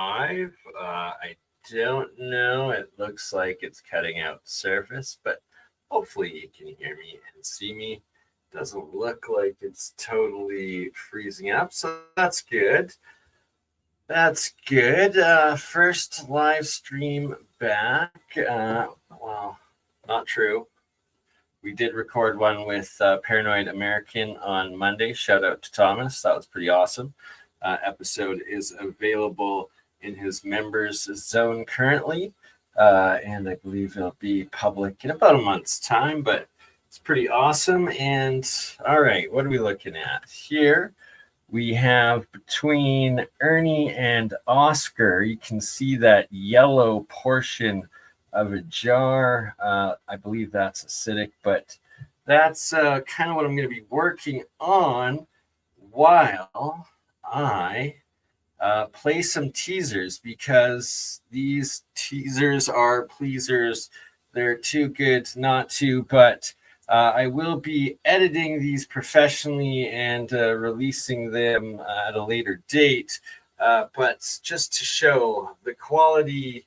live. I don't know. It looks like it's cutting out surface, but hopefully you can hear me and see me. Doesn't look like it's totally freezing up, so that's good. That's good. First live stream back. Well, not true. We did record one with Paranoid American on Monday. Shout out to Thomas. That was pretty awesome. Episode is available in his members zone currently. And I believe it'll be public in about a month's time, but it's pretty awesome. And all right, what are we looking at here? We have between Ernie and Oscar, you can see that yellow portion of a jar. I believe that's acidic, but that's kind of what I'm going to be working on while I play some teasers, because these teasers are pleasers. They're too good not to, but I will be editing these professionally and releasing them at a later date, but just to show the quality,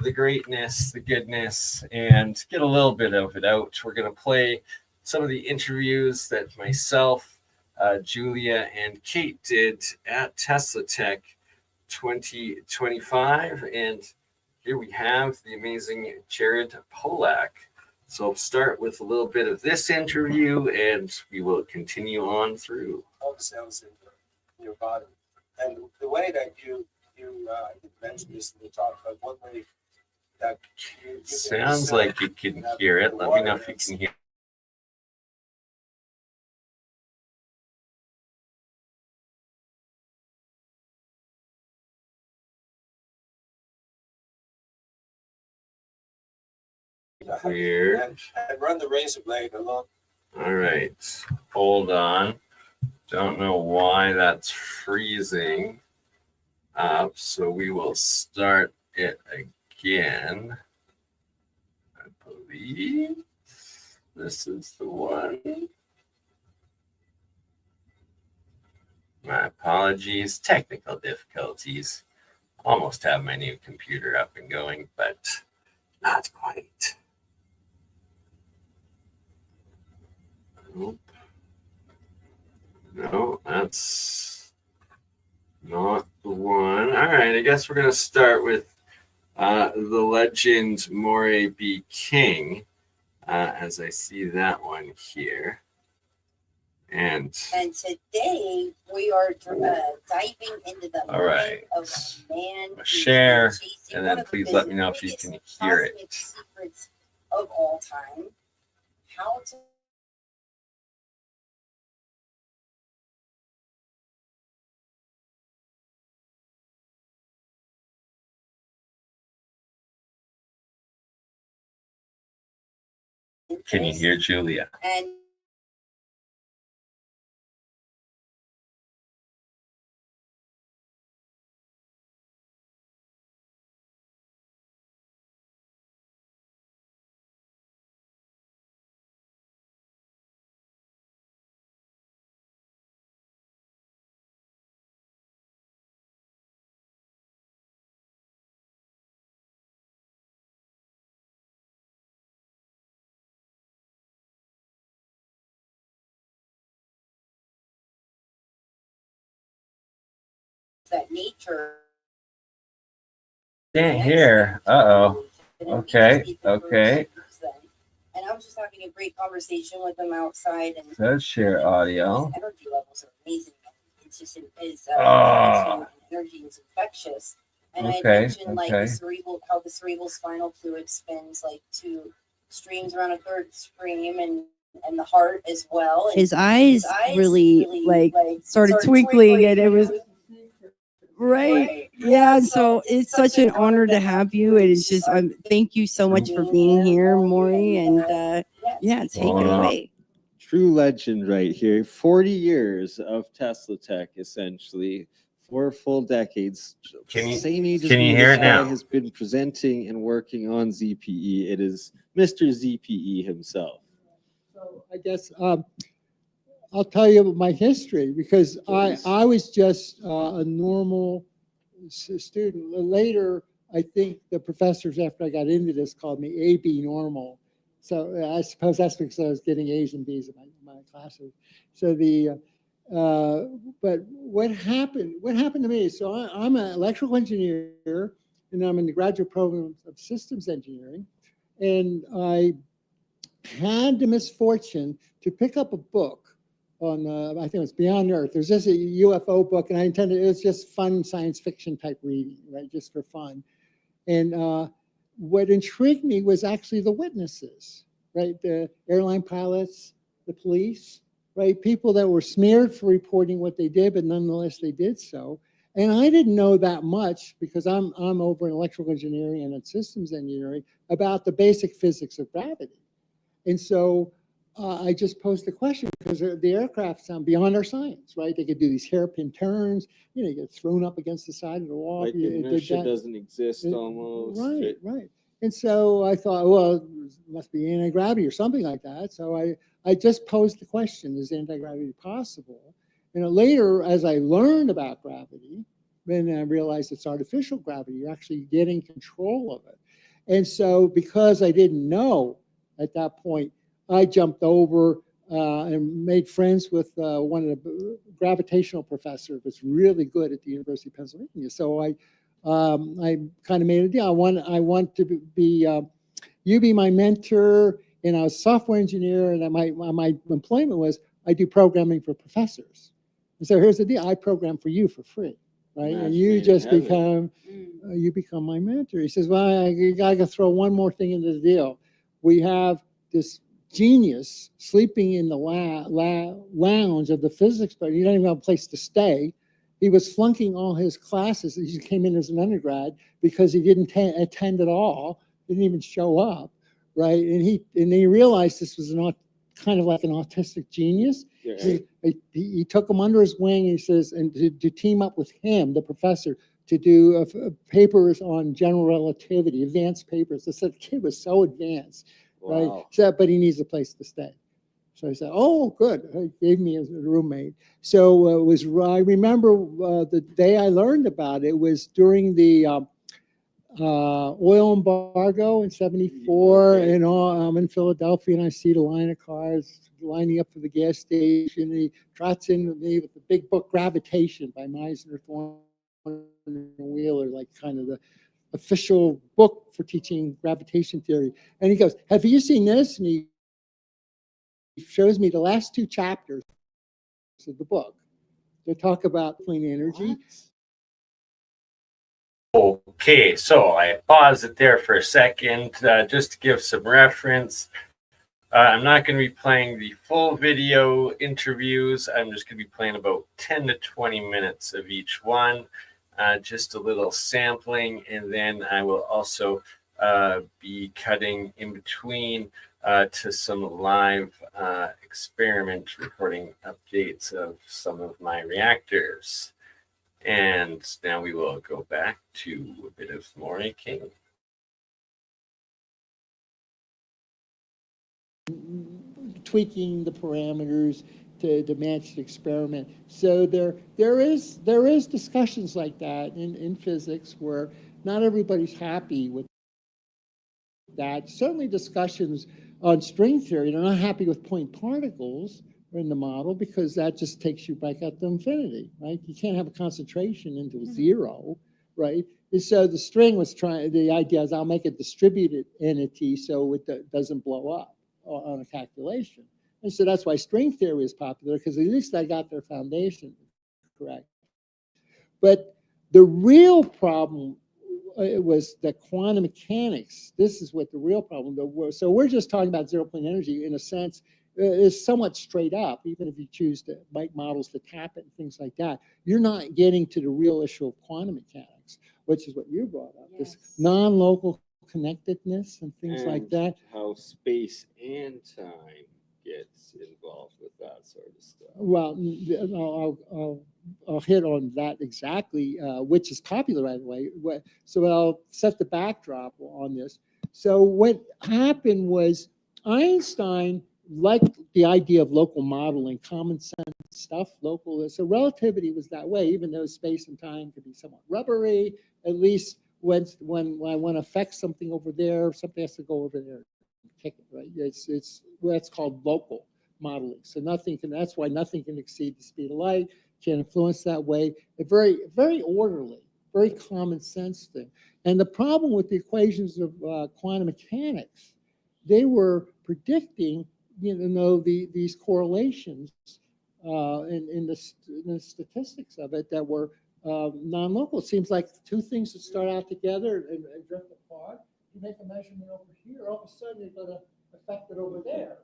the greatness, the goodness, and get a little bit of it out. We're going to play some of the interviews that myself, Julia, and Kate did at TeslaTech 2025. And here we have the amazing Gerald Pollack. So I'll start with a little bit of this interview, and we will continue on through. All the cells in your body. And the way that you mentioned this in the talk, but one way that you sounds like you can hear it. Let me know if you can hear. Weird. And run the razor blade along. All right, hold on. Don't know why that's freezing up, so we will start it again. I believe this is the one. My apologies, technical difficulties. Almost have my new computer up and going, but not quite. Nope. No, that's not the one. All right, I guess we're going to start with the legend Morray B. King, as I see that one here. And today we are diving into the mind of a man. Share, and then please let me know if you can hear it. Secrets of all time. How to Can you hear Julia? And that nature. Can't hear. Uh-oh. Okay. Okay. And I was just having a great conversation with them outside. And let's share audio. Energy levels are amazing. It's just energy is infectious. And I mentioned like the cerebral, how the cerebral spinal fluid spins like two streams around a third stream, and the heart as well. And his eyes really like started twinkling, and it was right. Yeah. So it's such an honor to have you. And it's just, thank you so much for being here, Morray. And yeah, take it away. True legend right here. 40 years of TeslaTech, essentially. 4 full decades. Can you hear it now? Has been presenting and working on ZPE. It is Mr. ZPE himself. So I guess I'll tell you my history, because I was just a normal student. Later, I think the professors, after I got into this, called me AB normal. So I suppose that's because I was getting A's and B's in my classes. So but what happened to me? So I'm an electrical engineer, and I'm in the graduate program of systems engineering. And I had the misfortune to pick up a book on, I think it was Beyond Earth. There's just a UFO book, and it was just fun science fiction type reading, right? Just for fun. And what intrigued me was actually the witnesses, right? The airline pilots, the police, right? People that were smeared for reporting what they did, but nonetheless they did so. And I didn't know that much because I'm over in electrical engineering and in systems engineering about the basic physics of gravity. And so I just posed a question because the aircraft sound beyond our science, right? They could do these hairpin turns, you get thrown up against the side of the wall. Like inertia doesn't exist almost. Right. And so I thought, well, it must be anti-gravity or something like that. So I just posed the question, is anti-gravity possible? And later, as I learned about gravity, then I realized it's artificial gravity. You're actually getting control of it. And so because I didn't know at that point, I jumped over and made friends with one of the gravitational professors who was really good at the University of Pennsylvania. So I kind of made a deal. I want to be, you be my mentor, and I was a software engineer, and my employment was I do programming for professors. And so here's the deal: I program for you for free, right? And you just become my mentor. He says, well, I gotta throw one more thing into the deal. We have this genius sleeping in the lounge of the physics, but you don't even have a place to stay. He was flunking all his classes. He came in as an undergrad because he didn't attend at all, didn't even show up, right? And he realized this was kind of like an autistic genius. Yeah. So he took him under his wing. He says, and to team up with him, the professor, to do papers on general relativity, advanced papers. I said the kid was so advanced, right? So, but he needs a place to stay. So I said, oh, good. He gave me a roommate. So I remember the day I learned about it was during the oil embargo in '74, and I'm in Philadelphia, and I see the line of cars lining up for the gas station. And he trots in with me with the big book Gravitation by Meisner, Thorne, and Wheeler, like kind of the official book for teaching gravitation theory. And he goes, have you seen this? And he shows me the last two chapters of the book. They talk about clean energy. Okay, so I paused it there for a second just to give some reference. I'm not going to be playing the full video interviews. I'm just going to be playing about 10 to 20 minutes of each one, just a little sampling, and then I will also be cutting in between to some live experiment recording updates of some of my reactors. And now we will go back to a bit of Morray King. Tweaking the parameters to match the experiment. So there is discussions like that in physics where not everybody's happy with that. Certainly discussions on string theory, they're not happy with point particles in the model because that just takes you back up to infinity, right? You can't have a concentration into zero, right? And so the string was the idea is I'll make a distributed entity so it doesn't blow up on a calculation. And so that's why string theory is popular, because at least I got their foundation correct. But the real problem was the quantum mechanics. This is what the real problem was. So we're just talking about zero-point energy in a sense. Is somewhat straight up, even if you choose to make models to tap it and things like that. You're not getting to the real issue of quantum mechanics, which is what you brought up, yes. This non-local connectedness and things like that. How space and time gets involved with that sort of stuff. Well, I'll hit on that exactly, which is popular, by the way. So I'll set the backdrop on this. So what happened was Einstein like the idea of local modeling, common sense stuff, local. So relativity was that way, even though space and time could be somewhat rubbery. At least when I want to affect something over there, something has to go over there and kick it, right? It's that's called local modeling. So nothing can. That's why nothing can exceed the speed of light. Can influence that way. A very orderly, very common sense thing. And the problem with the equations of quantum mechanics, they were predicting, these correlations in the statistics of it that were non-local. It seems like two things that start out together and drift apart. You make a measurement over here, all of a sudden you're going to affect it over there,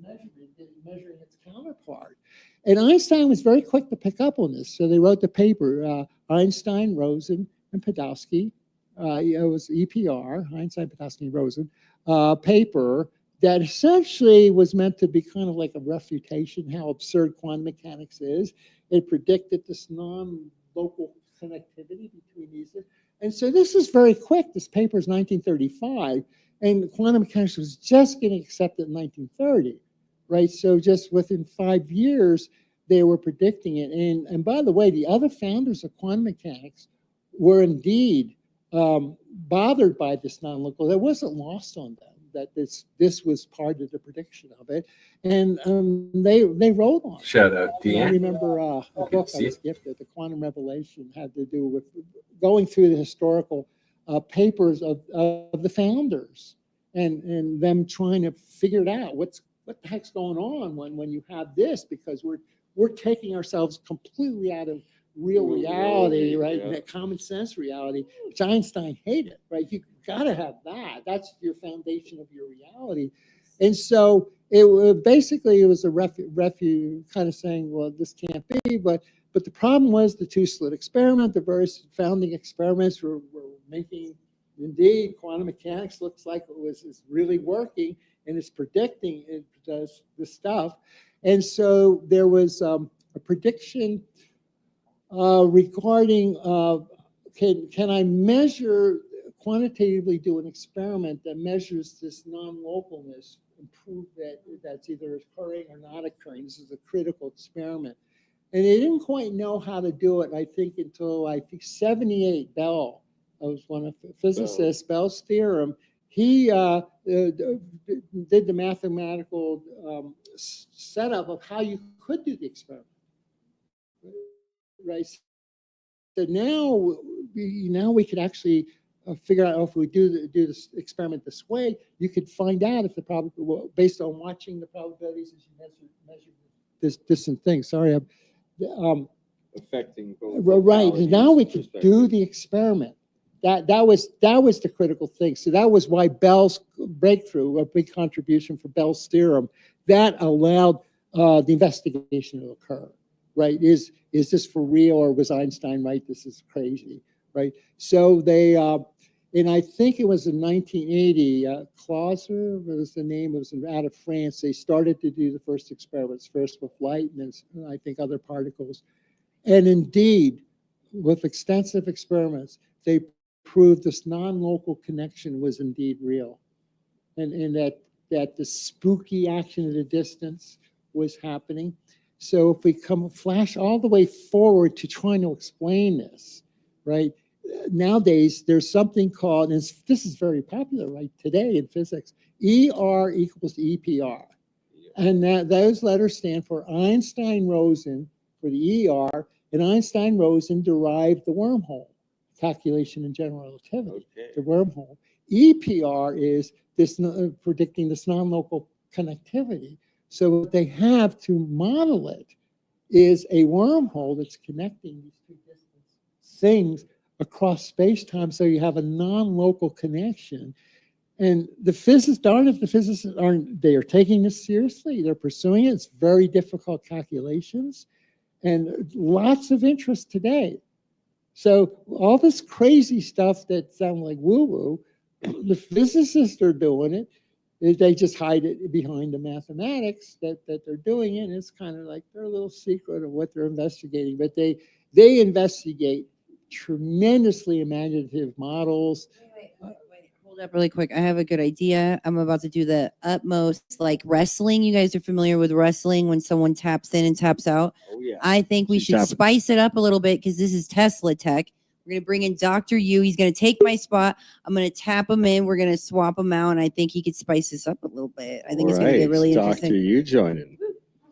measuring its counterpart. And Einstein was very quick to pick up on this. So they wrote the paper, Einstein, Rosen, and Podolsky. It was EPR, Einstein, Podolsky, Rosen, paper that essentially was meant to be kind of like a refutation how absurd quantum mechanics is. It predicted this non-local connectivity between these. And so this is very quick. This paper is 1935, and quantum mechanics was just getting accepted in 1930, right? So just within 5 years, they were predicting it. And by the way, the other founders of quantum mechanics were indeed bothered by this non-local. That wasn't lost on them, that this was part of the prediction of it, and they wrote on it. Shout out, I Deanne. remember a book I was gifted, The Quantum Revelation, had to do with going through the historical papers of the founders and them trying to figure it out. What the heck's going on when you have this? Because we're taking ourselves completely out of real reality, right? Yeah. That common sense reality, which Einstein hated, right? You got to have that. That's your foundation of your reality. And so it was a refuge kind of saying, well, this can't be. But the problem was the two-slit experiment, the various founding experiments were making, indeed, quantum mechanics looks like is really working and it's predicting it does this stuff. And so there was a prediction regarding can I measure, quantitatively do an experiment that measures this non-localness and prove that that's either occurring or not occurring. This is a critical experiment. And they didn't quite know how to do it, I think, until 78, Bell. I was one of the physicists, Bell's theorem. He did the mathematical setup of how you could do the experiment. Right. So now we could actually figure out if we do this experiment this way, you could find out if the probability, based on watching the probabilities as you measure this distant thing. Sorry, affecting both. Right. Now we could do the experiment. That was the critical thing. So that was why Bell's breakthrough, a big contribution for Bell's theorem, that allowed the investigation to occur. Right? Is this for real, or was Einstein right? This is crazy, right? So they, and I think it was in 1980, Clauser was the name, it was out of France. They started to do the first experiments, first with light, and then I think other particles. And indeed, with extensive experiments, they proved this non-local connection was indeed real, and that the spooky action at a distance was happening. So if we flash all the way forward to trying to explain this, right? Nowadays, there's something called, and this is very popular right today in physics, ER equals EPR. And those letters stand for Einstein-Rosen for the ER, and Einstein-Rosen derived the wormhole calculation in general relativity, the wormhole. EPR is this predicting this non-local connectivity. So what they have to model it is a wormhole that's connecting these two distant things across space-time, so you have a non-local connection. And the physicists, darn if the physicists they are taking this seriously, they're pursuing it. It's very difficult calculations and lots of interest today. So all this crazy stuff that sounds like woo-woo, the physicists are doing it. They just hide it behind the mathematics that they're doing it. And it's kind of like their little secret of what they're investigating. But they investigate tremendously imaginative models. Wait, hold Hold up really quick. I have a good idea. I'm about to do the utmost like wrestling. You guys are familiar with wrestling when someone taps in and taps out. Oh yeah. I think we She's should tapping. spice it up a little bit because this is TeslaTech. We're going to bring in Dr. Yu. He's going to take my spot. I'm going to tap him in. We're going to swap him out. And I think he could spice this up a little bit. I think it's going to get really Dr. interesting. You joining.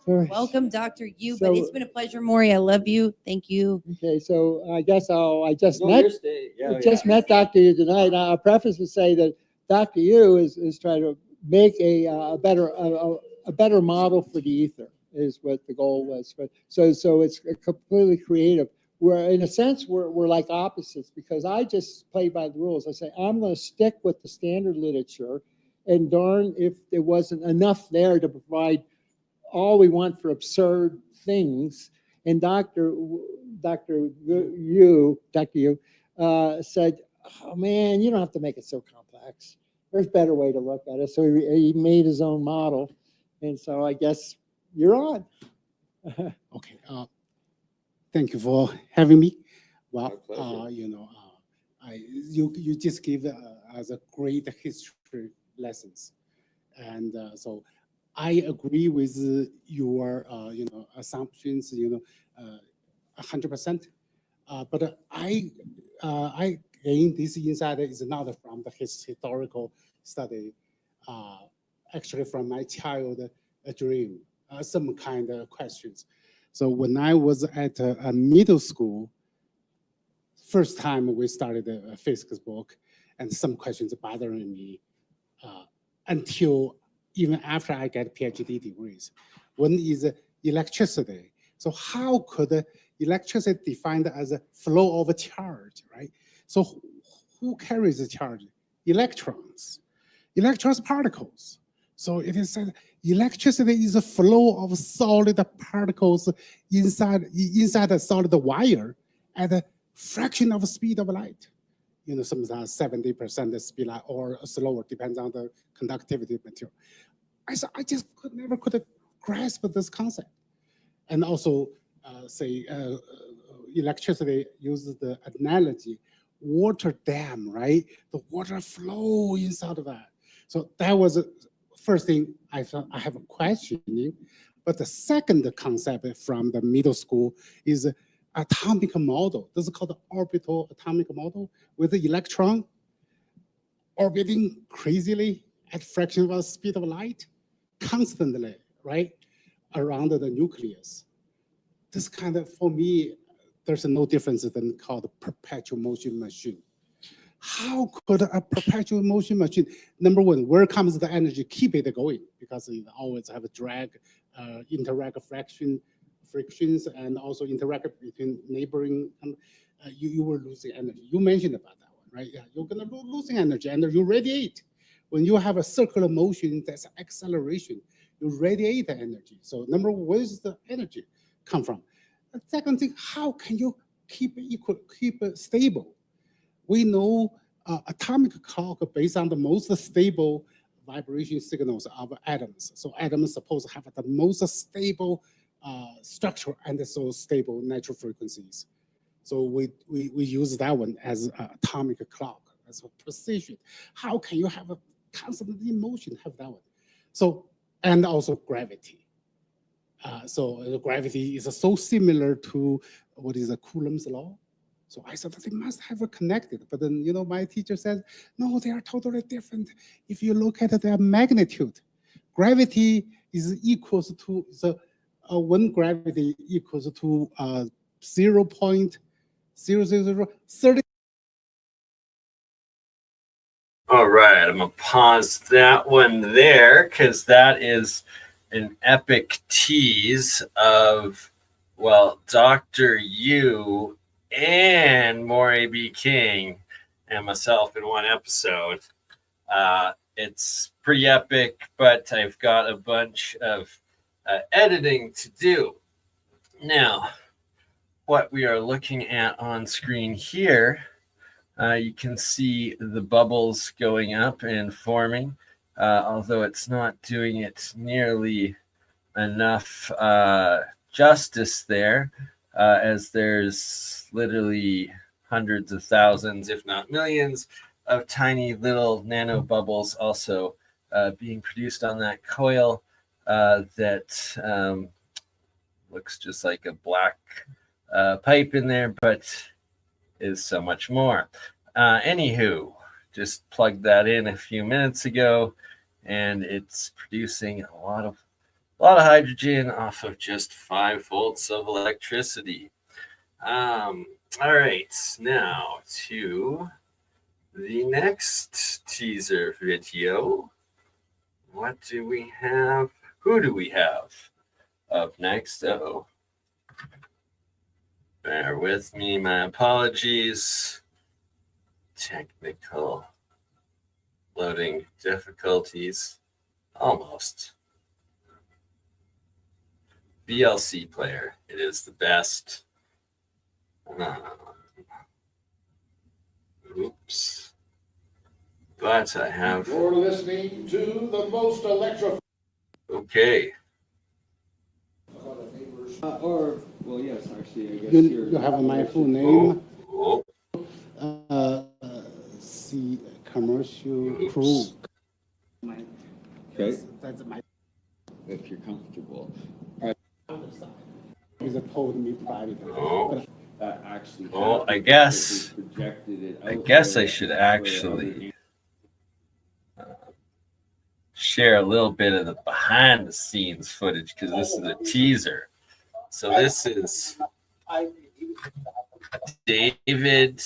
Welcome, Dr. Yu. So- But it's been a pleasure, Morray. I love you. Thank you. Okay, so I guess I just No, met you're staying. Yeah, just yeah. met Dr. Yu tonight. I'll preface to say that Dr. Yu is trying to make a better model for the ether is what the goal was. But so it's completely creative. We're in a sense we're like opposites because I just play by the rules. I say I'm going to stick with the standard literature, and darn if there wasn't enough there to provide all we want for absurd things. And Dr. Yu said, oh man, you don't have to make it so complex. There's a better way to look at it. So he made his own model. And so I guess you're on. Okay. Thank you for having me. Well, My pleasure. you just gave us a great history lessons, and so I agree with your assumptions. 100%. But I gain this insight is not from the historical study. Actually, from my child dream, some kind of questions. So when I was at a middle school, first time we started a physics book, and some questions bothering me until even after I get PhD degrees. One is electricity. So how could electricity defined as a flow of a charge, right? So who carries the charge? Electrons. Electrons particles. So it is said electricity is a flow of solid particles inside a solid wire at a fraction of the speed of light. Sometimes 70% the speed light or slower, depends on the conductivity material. I just never could grasp this concept. And also electricity uses the analogy, water dam, right? The water flow inside of that. So that was the first thing I thought I have a questioning. But the second concept from the middle school is atomic model. This is called the orbital atomic model with the electron orbiting crazily at fraction of the speed of light, constantly, right, around the nucleus. This kind of, for me, there's no difference than called perpetual motion machine. How could a perpetual motion machine, number one, where comes the energy? Keep it going, because it always have a drag, interact frictions, and also interact between neighboring. You were losing energy. You mentioned about that one, right? Yeah, you're gonna losing energy, and you radiate. When you have a circular motion, that's acceleration. You radiate the energy. So number one, where does the energy come from? The second thing, how can you keep it stable? We know atomic clock based on the most stable vibration signals of atoms. So atoms supposed to have the most stable structure and so stable natural frequencies. So we use that one as atomic clock, as a precision. How can you have a constant motion, have that one? So, and also gravity. So gravity is so similar to what is a Coulomb's law. So I thought they must have a connected, but then my teacher said, no, they are totally different. If you look at their magnitude, gravity is equals to one gravity equals to 0.00030. All right, I'm gonna pause that one there because that is an epic tease of, well, Dr. Yu and Morray B. King and myself in one episode. It's pretty epic, but I've got a bunch of editing to do. Now, what we are looking at on screen here, you can see the bubbles going up and forming, although it's not doing it nearly enough justice there, as there's literally hundreds of thousands, if not millions, of tiny little nano bubbles also being produced on that coil that looks just like a black pipe in there, but is so much more. Anywho, just plugged that in a few minutes ago, and it's producing a lot of hydrogen off of just 5 volts of electricity. All right, now to the next teaser video. What do we have? Who do we have up next? Oh, bear with me. My apologies. Technical loading difficulties. Almost. VLC player. It is the best. Oops. But I have. You're listening to the most electrifying. Okay. Or, well, yes, actually, I guess You have my full name. Oh. See commercial crew. Okay, That's my. if you're comfortable. He's told me privately. Oh. Actually. Well, I guess projected it I out guess there I should for actually share a little bit of the behind the scenes footage because this is a teaser. So this is David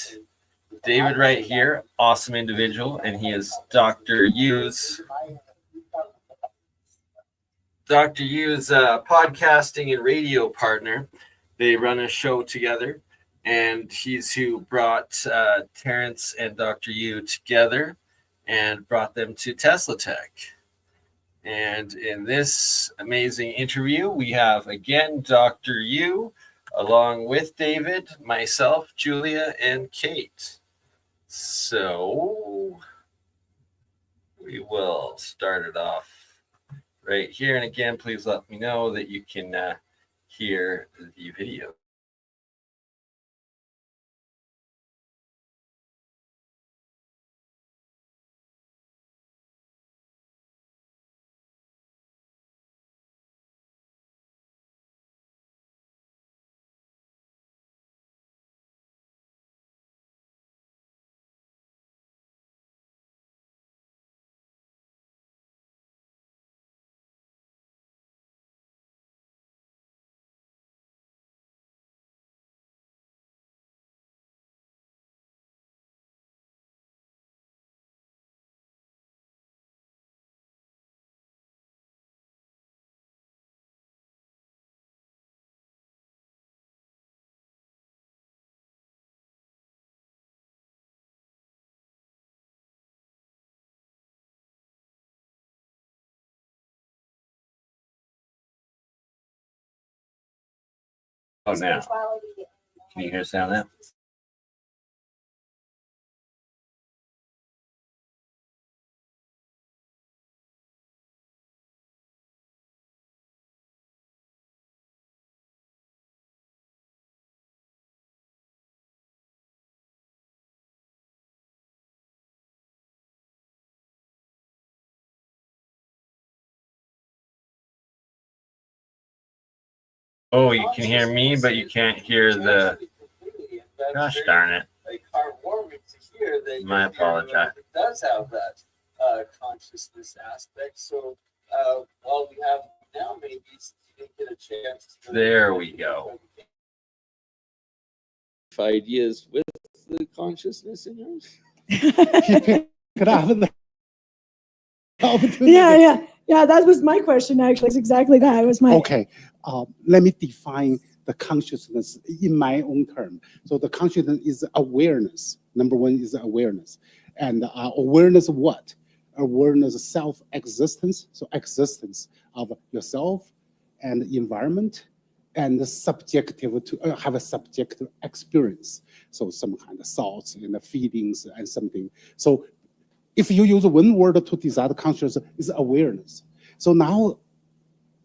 right here, awesome individual, and he is Dr. Yu's podcasting and radio partner. They run a show together, and he's who brought Terrence and Dr. Yu together and brought them to TeslaTech. And in this amazing interview, we have again Dr. Yu, along with David, myself, Julia, and Kate. So we will start it off right here. And again, please let me know that you can hear the video. Oh, now. Can you hear sound now? Oh, you can hear me, but you can't hear the. Gosh darn it. Like heartwarming to hear that. My apologize. It does have that consciousness aspect. So while we have now, maybe you didn't get a chance. There we go. Ideas with the consciousness in yours? He picked it up. Yeah. That was my question. Actually, it's exactly that. It was my. Okay, let me define the consciousness in my own term. So the consciousness is awareness. Number one is awareness, and awareness of what? Awareness of self-existence. So existence of yourself and the environment, and the subjective to have a subjective experience. So some kind of thoughts and the feelings and something. So if you use one word to describe consciousness, is awareness. So now,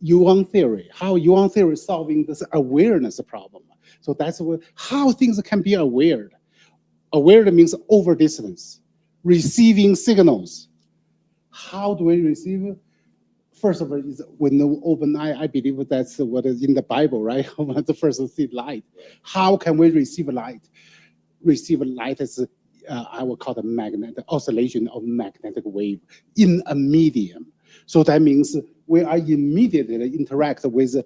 Yuan theory, how Yuan theory is solving this awareness problem. So that's how things can be aware. Aware means over distance. receiving signals. How do we receive it? First of all, is when the open eye, I believe that's what is in the Bible, right? The first to see light. How can we receive light? Receive light is, I will call it magnetic oscillation of magnetic wave in a medium. So that means we are immediately interact with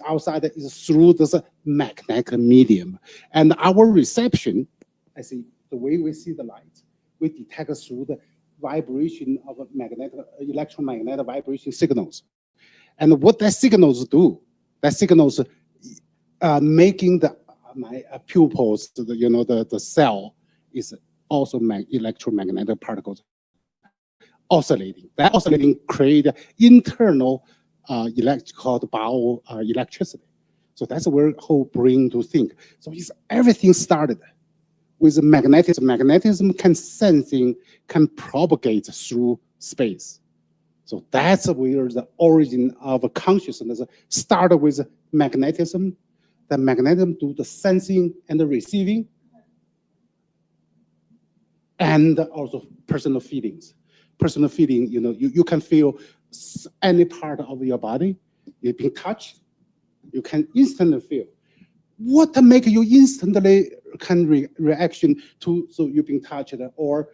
outside is through this magnetic medium. And our reception, I see the way we see the light, we detect through the vibration of electromagnetic vibration signals. And what that signals do, that signals making my pupils, the cell is also electromagnetic particles oscillating. That oscillating create internal called bioelectricity. So that's where whole brain to think. So everything started with magnetism. Magnetism can propagate through space. So that's where the origin of consciousness started with magnetism. The magnetism do the sensing and the receiving, and also personal feelings. Personal feeling, you can feel any part of your body. You've been touched, you can instantly feel. What make you instantly can reaction to, so you've been touched, or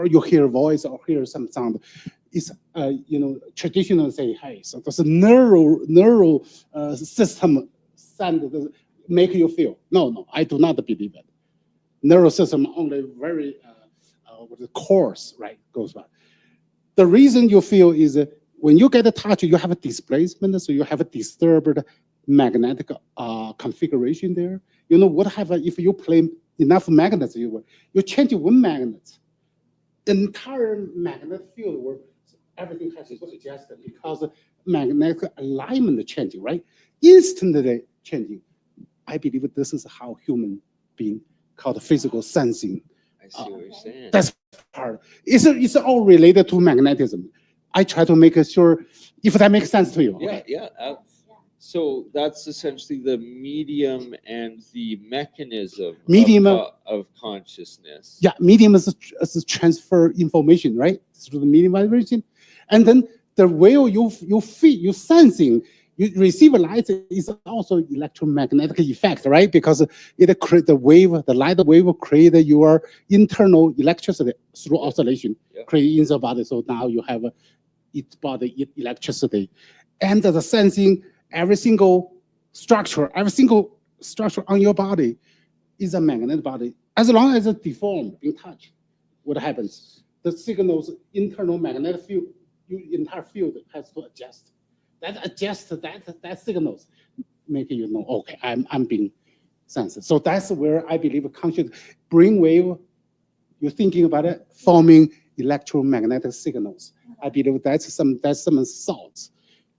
you hear a voice or hear some sound. It's traditionally say, hey, so there's a neural system send make you feel. No, I do not believe it. Neural system only very the course, right, goes by. The reason you feel is when you get a touch, you have a displacement, so you have a disturbed magnetic configuration there. You know what happens if you play enough magnets? You change one magnet, the entire magnetic field where everything has to adjust because magnetic alignment changing, right? Instantly changing. I believe this is how human being called physical sensing. I see what you're saying. That's part. It's all related to magnetism. I try to make sure if that makes sense to you. Yeah, Okay? yeah. So that's essentially the medium and the mechanism of consciousness. Yeah, medium is transfer information, right? Through the medium vibration. And then the way you feel, you sensing, you receive a light is also electromagnetic effect, right? Because it create the light wave will create your internal electricity through oscillation, create in the body. So now you have its body electricity. And the sensing, every single structure on your body is a magnetic body. As long as it's deformed, in touch, what happens? The signals, internal magnetic field, entire field has to adjust. That signals make you know, okay, I'm being sensed. So that's where I believe conscious brainwave, you're thinking about it, forming electromagnetic signals. I believe that's some thoughts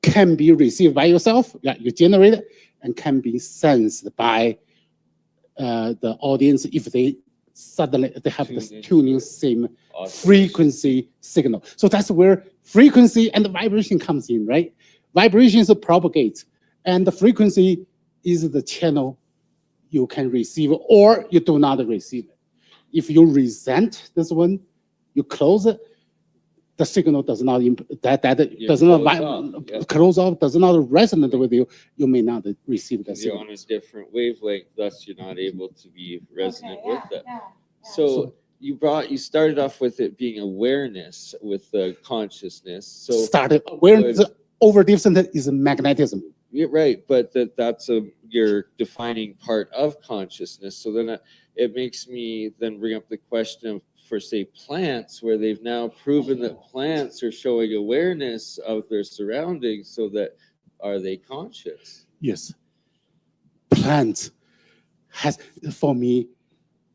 can be received by yourself, you generate it, and can be sensed by the audience if they suddenly have the tuning same frequency signal. So that's where frequency and the vibration comes in, right? Vibrations propagate, and the frequency is the channel you can receive or you do not receive it. If you resent this one, you close it, the signal does not close off, does not resonate with you, you may not receive that signal. You're on a different wavelength, thus you're not able to be resonant with it. So you started off with it being awareness with the consciousness. So started awareness over different is magnetism. Yeah, right, but that's your defining part of consciousness. So then it makes me then bring up the question of, for say, plants, where they've now proven that plants are showing awareness of their surroundings, so that are they conscious? Yes. Plants has, for me,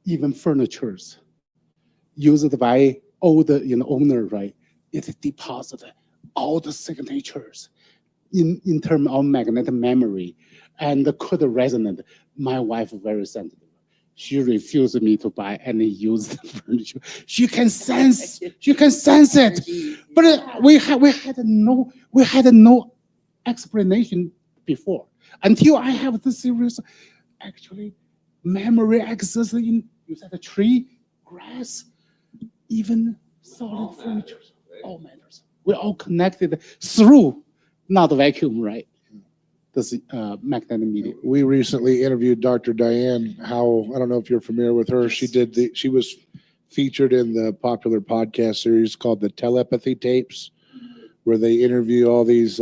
even furnitures used by older owner, right? It deposits all the signatures in terms of magnetic memory and could resonate. My wife very sensitive. She refused me to buy any used furniture. She can sense it. But we had no explanation before until I have the serious actually memory access in, you said a tree, grass, even solid furniture, all matters. We're all connected through, not vacuum, right? This magnetic medium. We recently interviewed Dr. Diane Howell. I don't know if you're familiar with her. She was featured in the popular podcast series called the Telepathy Tapes, where they interview all these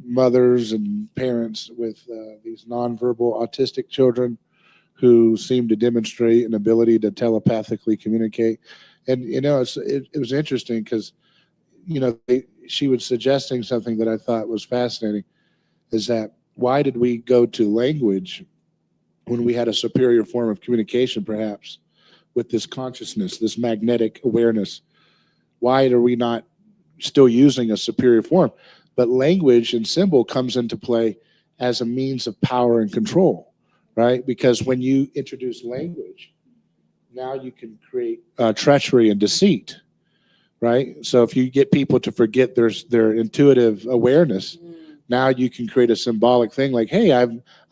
mothers and parents with these nonverbal autistic children who seem to demonstrate an ability to telepathically communicate. And, you know, it was interesting because, you know, she was suggesting something that I thought was fascinating, is that why did we go to language when we had a superior form of communication, perhaps, with this consciousness, this magnetic awareness? Why are we not still using a superior form? But language and symbol comes into play as a means of power and control, right? Because when you introduce language, now you can create treachery and deceit, right? So if you get people to forget their intuitive awareness, now you can create a symbolic thing like, hey,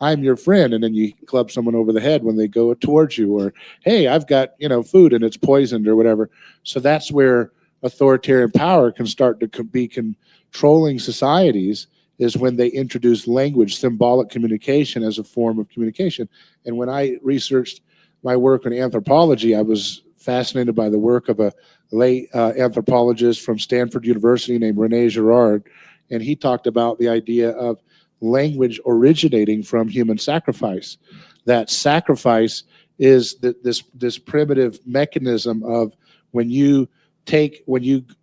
I'm your friend, and then you club someone over the head when they go towards you, or hey, I've got, you know, food and it's poisoned or whatever. So that's where authoritarian power can start to be controlling societies, is when they introduce language, symbolic communication as a form of communication. And when I researched my work in anthropology, I was fascinated by the work of a late anthropologist from Stanford University named Rene Girard. And he talked about the idea of language originating from human sacrifice. That sacrifice is this primitive mechanism of when you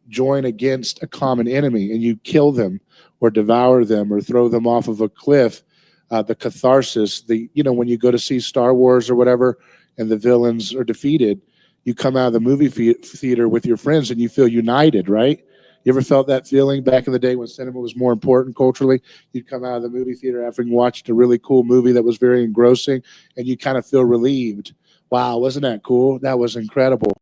join against a common enemy and you kill them or devour them or throw them off of a cliff, the catharsis, when you go to see Star Wars or whatever and the villains are defeated, you come out of the movie theater with your friends and you feel united, right? You ever felt that feeling back in the day when cinema was more important culturally? You'd come out of the movie theater after you watched a really cool movie that was very engrossing, and you kind of feel relieved. Wow, wasn't that cool? That was incredible.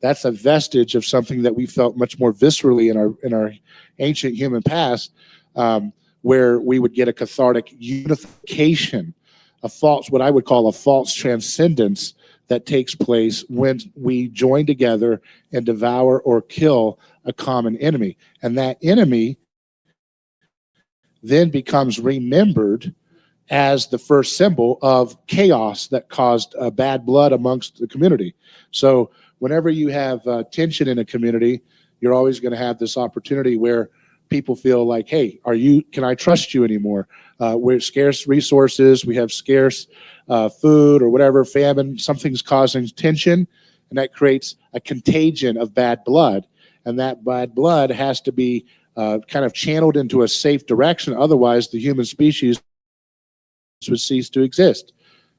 That's a vestige of something that we felt much more viscerally in our ancient human past, where we would get a cathartic unification, what I would call a false transcendence that takes place when we join together and devour or kill a common enemy. And that enemy then becomes remembered as the first symbol of chaos that caused bad blood amongst the community. So whenever you have tension in a community, you're always going to have this opportunity where people feel like, hey, can I trust you anymore? We're scarce resources, we have scarce food or whatever, famine, something's causing tension, and that creates a contagion of bad blood. And that bad blood has to be kind of channeled into a safe direction. Otherwise, the human species would cease to exist,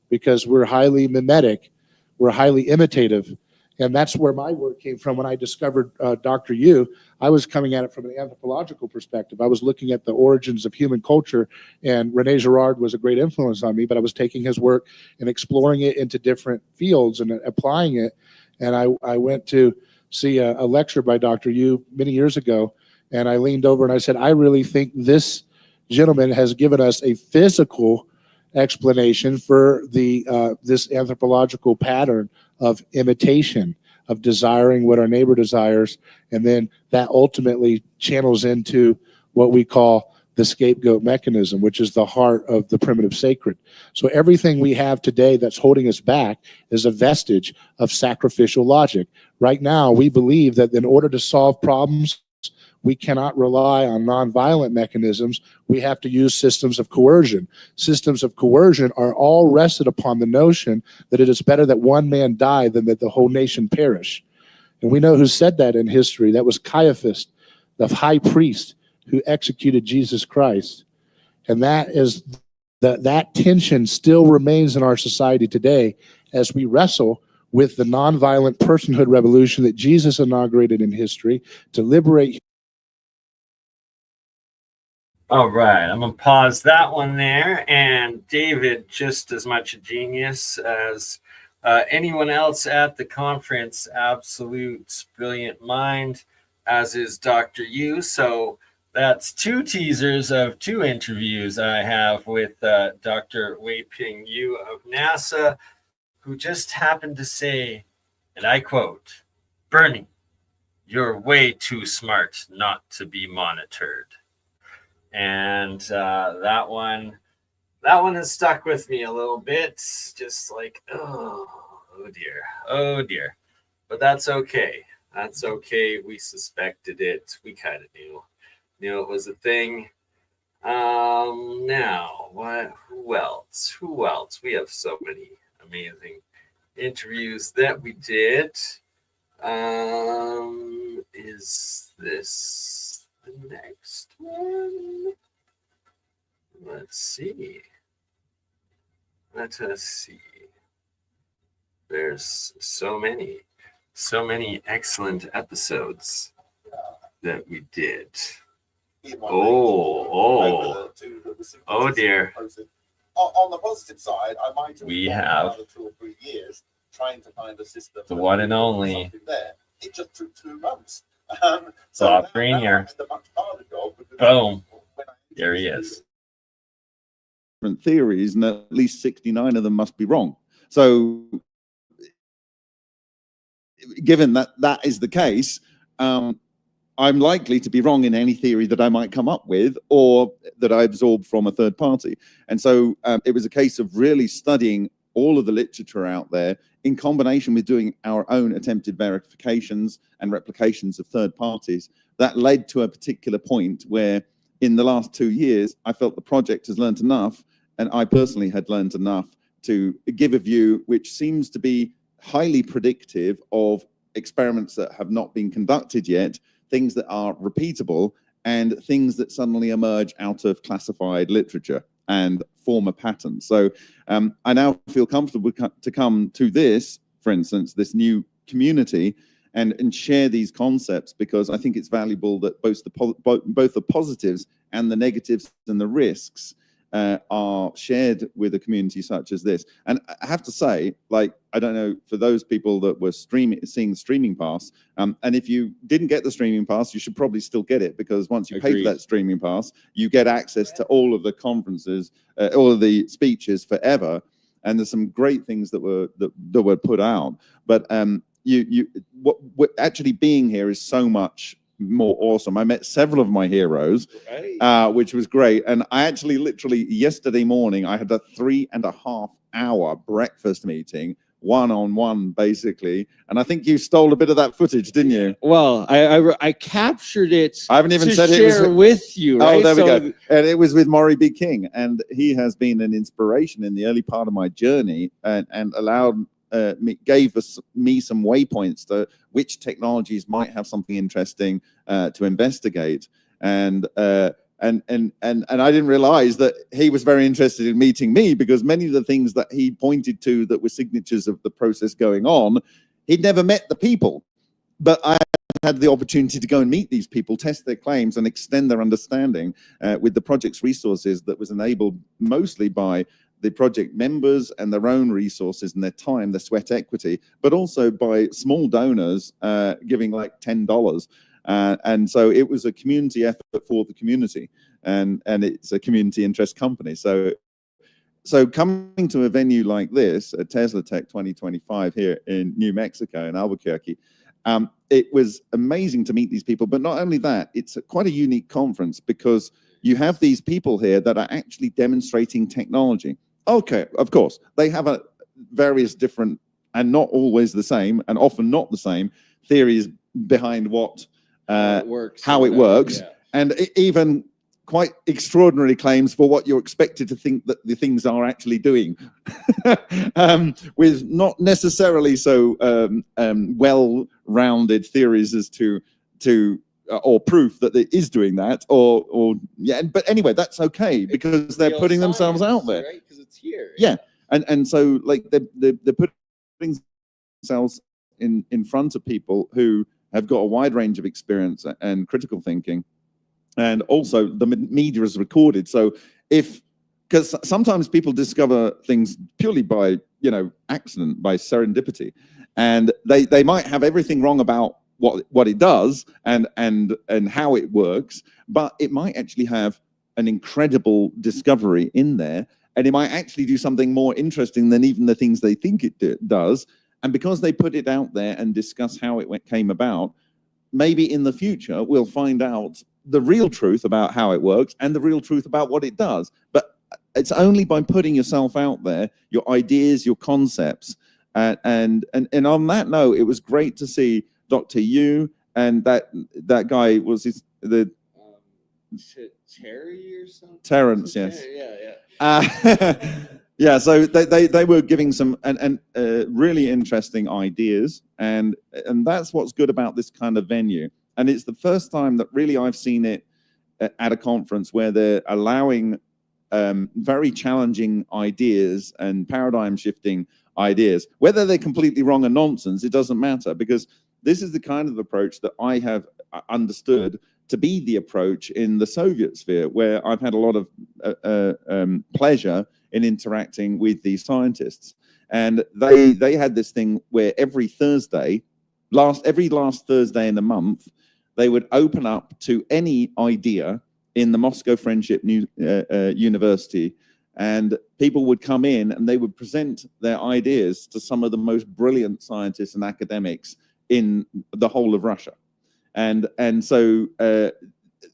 because we're highly mimetic, we're highly imitative. And that's where my work came from when I discovered Dr. Yu. I was coming at it from an anthropological perspective. I was looking at the origins of human culture, and Rene Girard was a great influence on me, but I was taking his work and exploring it into different fields and applying it. And I went to see a lecture by Dr. Yu many years ago, and I leaned over and I said, I really think this gentleman has given us a physical explanation for this anthropological pattern of imitation, of desiring what our neighbor desires, and then that ultimately channels into what we call the scapegoat mechanism, which is the heart of the primitive sacred. So everything we have today that's holding us back is a vestige of sacrificial logic. Right now, we believe that in order to solve problems, we cannot rely on nonviolent mechanisms. We have to use systems of coercion. Systems of coercion are all rested upon the notion that it is better that one man die than that the whole nation perish. And we know who said that in history. That was Caiaphas, the high priest who executed Jesus Christ. And that tension still remains in our society today as we wrestle with the nonviolent personhood revolution that Jesus inaugurated in history to liberate. All right, I'm going to pause that one there. And David, just as much a genius as anyone else at the conference, absolute brilliant mind, as is Dr. Yu. So that's two teasers of two interviews I have with Dr. Weiping Yu of NASA, who just happened to say, and I quote, Bernie, you're way too smart not to be monitored. And that one has stuck with me a little bit. Just like, oh dear. But that's okay. That's okay. We suspected it. We kind of knew it was a thing. Now, what? Who else? We have so many amazing interviews that we did. Is this the next one? Let's see. Let us see. There's so many excellent episodes that we did. Oh dear. On the positive side, I might have We gone have another 2 or 3 years trying to find a system. the one and only something there. It just took 2 months. Bob now Greenyer. I had a much harder job because Boom. when I There he is. Different theories, and at least 69 of them must be wrong. So, given that that is the case, I'm likely to be wrong in any theory that I might come up with or that I absorb from a third party. And so it was a case of really studying all of the literature out there in combination with doing our own attempted verifications and replications of third parties. That led to a particular point where in the last 2 years, I felt the project has learned enough, and I personally had learned enough to give a view which seems to be highly predictive of experiments that have not been conducted yet, things that are repeatable, and things that suddenly emerge out of classified literature and form a pattern. So I now feel comfortable to come to this, for instance, this new community, and share these concepts, because I think it's valuable that both the positives and the negatives and the risks are shared with a community such as this. And I have to say, like, I don't know, for those people that were seeing the streaming pass, and if you didn't get the streaming pass, you should probably still get it, because once you pay for that streaming pass, you get access to all of the conferences, all of the speeches forever. And there's some great things that were put out. But what actually being here is so much more awesome. I met several of my heroes, which was great. And I actually literally yesterday morning, I had a 3.5 hour breakfast meeting, one-on-one basically. And I think you stole a bit of that footage, didn't you? Well, I captured it. I haven't even to said share it was with you. Right? Oh, there we go. And it was with Morray B. King, and he has been an inspiration in the early part of my journey, and allowed gave me some waypoints to which technologies might have something interesting to investigate. And I didn't realize that he was very interested in meeting me, because many of the things that he pointed to that were signatures of the process going on, he'd never met the people. But I had the opportunity to go and meet these people, test their claims, and extend their understanding with the project's resources that was enabled mostly by the project members and their own resources and their time, their sweat equity, but also by small donors giving like $10. And so it was a community effort for the community, and it's a community interest company. So coming to a venue like this at TeslaTech 2025 here in New Mexico, in Albuquerque, it was amazing to meet these people. But not only that, it's quite a unique conference, because you have these people here that are actually demonstrating technology. Okay, of course, they have various different, and not always the same, and often not the same, theories behind what how it works, and even quite extraordinary claims for what you're expected to think that the things are actually doing, with not necessarily so well-rounded theories as to or proof that it is doing that, or yeah. But anyway, that's okay, because they're putting themselves out there, right? Because it's here. Yeah, and so like they're putting themselves in front of people who have got a wide range of experience and critical thinking, and also the media is recorded. So because sometimes people discover things purely by accident, by serendipity, and they might have everything wrong about what it does and how it works, but it might actually have an incredible discovery in there, and it might actually do something more interesting than even the things they think it does. And because they put it out there and discuss how it came about, maybe in the future we'll find out the real truth about how it works and the real truth about what it does. But it's only by putting yourself out there, your ideas, your concepts. And on that note, it was great to see Dr. Yu and that guy was the Terry or something. Terrence, yes. Yeah. Yeah, so they were giving some really interesting ideas, and that's what's good about this kind of venue. And it's the first time that really I've seen it at a conference where they're allowing very challenging ideas and paradigm shifting ideas. Whether they're completely wrong or nonsense, it doesn't matter, because this is the kind of approach that I have understood to be the approach in the Soviet sphere, where I've had a lot of pleasure in interacting with these scientists. And they had this thing where every last Thursday in the month, they would open up to any idea in the Moscow Friendship University, and people would come in and they would present their ideas to some of the most brilliant scientists and academics in the whole of Russia. And so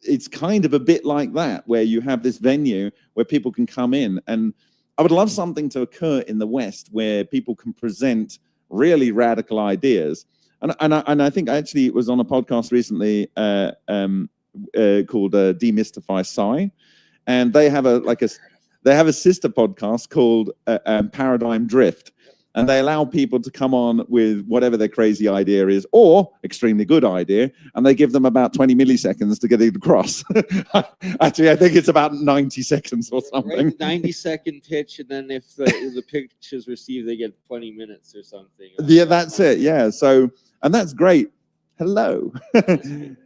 it's kind of a bit like that, where you have this venue where people can come in. And I would love something to occur in the West where people can present really radical ideas. And I think actually it was on a podcast recently called Demystify Sci, and they have a sister podcast called Paradigm Drift. And they allow people to come on with whatever their crazy idea is, or extremely good idea, and they give them about 20 milliseconds to get it across. Actually, I think it's about 90 seconds or something. Right, 90-second pitch, and then if the pitch is received, they get 20 minutes or something. Yeah, that's it. Yeah, so, and that's great. Hello.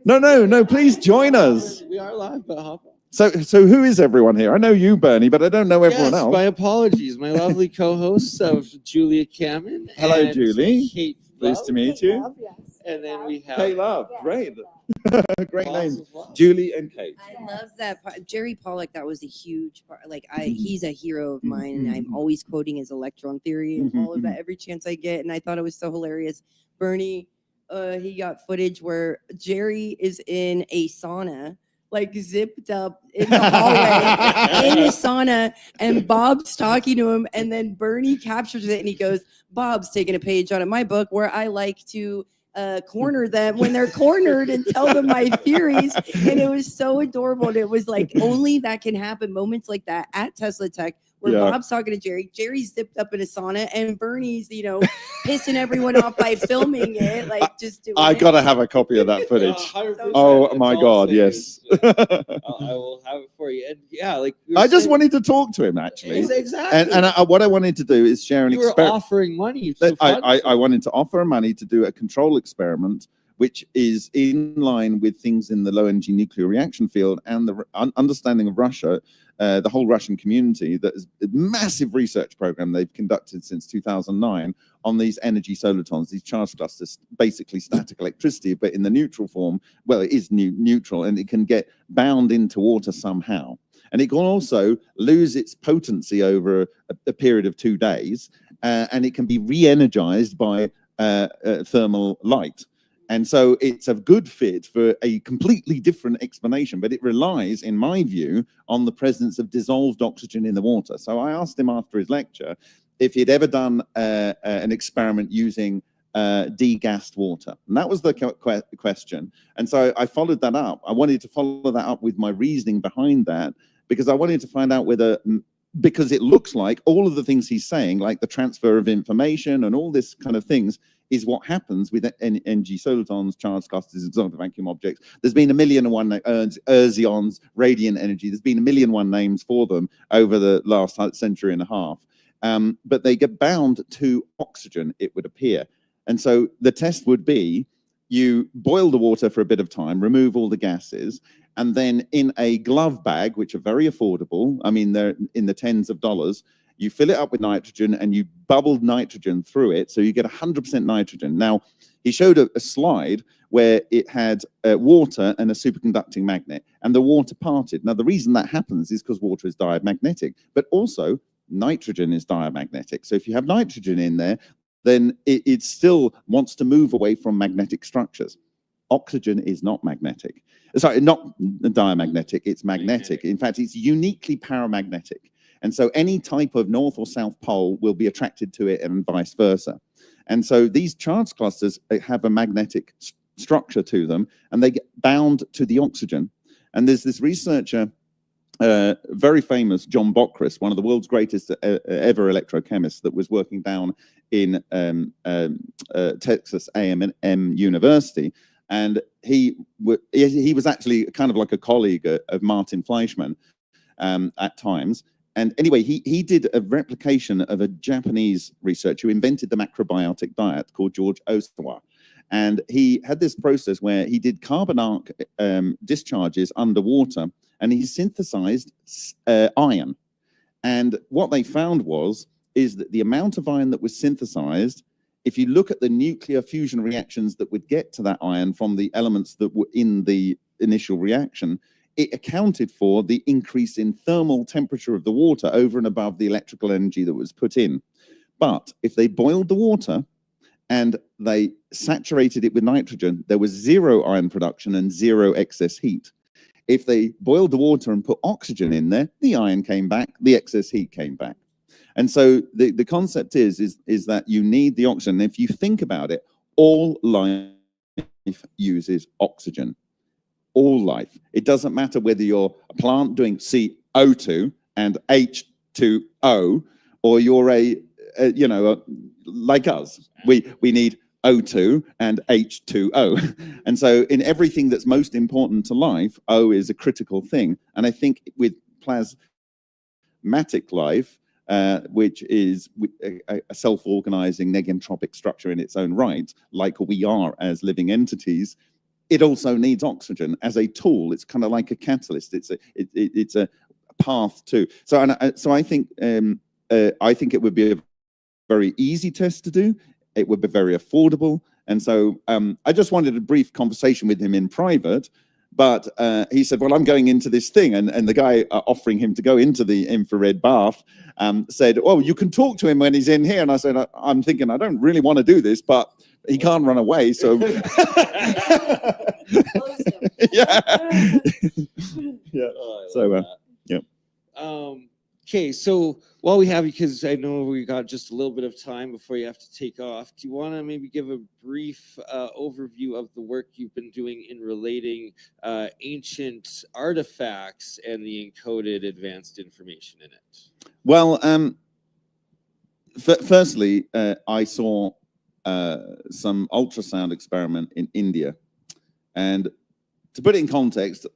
No, please join us. We are live, but hop on. So who is everyone here? I know you, Bernie, but I don't know everyone else. My apologies. My lovely co-hosts of Julia Cameron. Hello, and Julie. Kate Pleased Love. to meet you. Love, yes. And then we have Kate Love, great. Great Lots name. of love. Julie and Kate. I love that part. Jerry Pollack, that was a huge part. Like he's a hero of mine, and I'm always quoting his electron theory and all of that every chance I get. And I thought it was so hilarious. Bernie, he got footage where Jerry is in a sauna, like zipped up in the hallway in the sauna, and Bob's talking to him, and then Bernie captures it and he goes, Bob's taking a page out of my book where I like to corner them when they're cornered and tell them my theories. And it was so adorable. And it was like, only that can happen, moments like that at TeslaTech, where Bob's talking to Jerry. Jerry's zipped up in a sauna, and Bernie's, pissing everyone off by filming it. Like, just doing I it. gotta have a copy of that footage. 100%. Oh It's my all God, saved. yes. I will have it for you. And yeah, like we were I just saying- wanted to talk to him actually. Exactly. And what I wanted to do is share an you were experiment. offering money. To fund I wanted to offer money to do a control experiment, which is in line with things in the low energy nuclear reaction field and the understanding of Russia, the whole Russian community. That is a massive research program they've conducted since 2009 on these energy solitons, these charge clusters, basically static electricity, but in the neutral form. Well, it is neutral, and it can get bound into water somehow. And it can also lose its potency over a period of 2 days, and it can be re-energized by thermal light. And so it's a good fit for a completely different explanation, but it relies, in my view, on the presence of dissolved oxygen in the water. So I asked him after his lecture if he'd ever done an experiment using degassed water. And that was the question. And so I followed that up. I wanted to follow that up with my reasoning behind that, because I wanted to find out whether, because it looks like all of the things he's saying, like the transfer of information and all this kind of things, is what happens with energy solitons, charged clusters, exotic vacuum objects. There's been 1,000,001 erzions, radiant energy. There's been 1,000,001 names for them over the last century and a half. But they get bound to oxygen, it would appear. And so the test would be, you boil the water for a bit of time, remove all the gases, and then in a glove bag, which are very affordable, I mean, they're in the tens of dollars, you fill it up with nitrogen and you bubble nitrogen through it, so you get 100% nitrogen. Now, he showed a slide where it had water and a superconducting magnet, and the water parted. Now, the reason that happens is because water is diamagnetic, but also nitrogen is diamagnetic. So if you have nitrogen in there, then it still wants to move away from magnetic structures. Oxygen is not magnetic. Sorry, not diamagnetic, it's magnetic. In fact, it's uniquely paramagnetic. And so any type of north or south pole will be attracted to it and vice versa. And so these charge clusters have a magnetic structure to them, and they get bound to the oxygen. And there's this researcher, very famous, John Bockris, one of the world's greatest ever electrochemists, that was working down in Texas A&M University. And he was actually kind of like a colleague of Martin Fleischmann at times. And anyway, he did a replication of a Japanese researcher who invented the macrobiotic diet called George Osawa. And he had this process where he did carbon arc discharges underwater, and he synthesized iron. And what they found is that the amount of iron that was synthesized, if you look at the nuclear fusion reactions that would get to that iron from the elements that were in the initial reaction, it accounted for the increase in thermal temperature of the water over and above the electrical energy that was put in. But if they boiled the water and they saturated it with nitrogen, there was zero iron production and zero excess heat. If they boiled the water and put oxygen in there, the iron came back, the excess heat came back. And so the concept is that you need the oxygen. If you think about it, all life uses oxygen. All life. It doesn't matter whether you're a plant doing CO2 and H2O, or you're like us. We need O2 and H2O. And so in everything that's most important to life, O is a critical thing. And I think with plasmatic life, which is a self-organizing negentropic structure in its own right, like we are as living entities, it also needs oxygen as a tool. It's kind of like a catalyst. It's a path to. So I think it would be a very easy test to do. It would be very affordable. And so I just wanted a brief conversation with him in private. But he said, well, I'm going into this thing. And the guy offering him to go into the infrared bath said, oh, you can talk to him when he's in here. And I said, I'm thinking, I don't really want to do this, but he can't run away. So, yeah. Yeah. So, yeah. Okay, so while we have you, because I know we got just a little bit of time before you have to take off, do you want to maybe give a brief overview of the work you've been doing in relating ancient artifacts and the encoded advanced information in it? Well, firstly, I saw some ultrasound experiment in India. And to put it in context,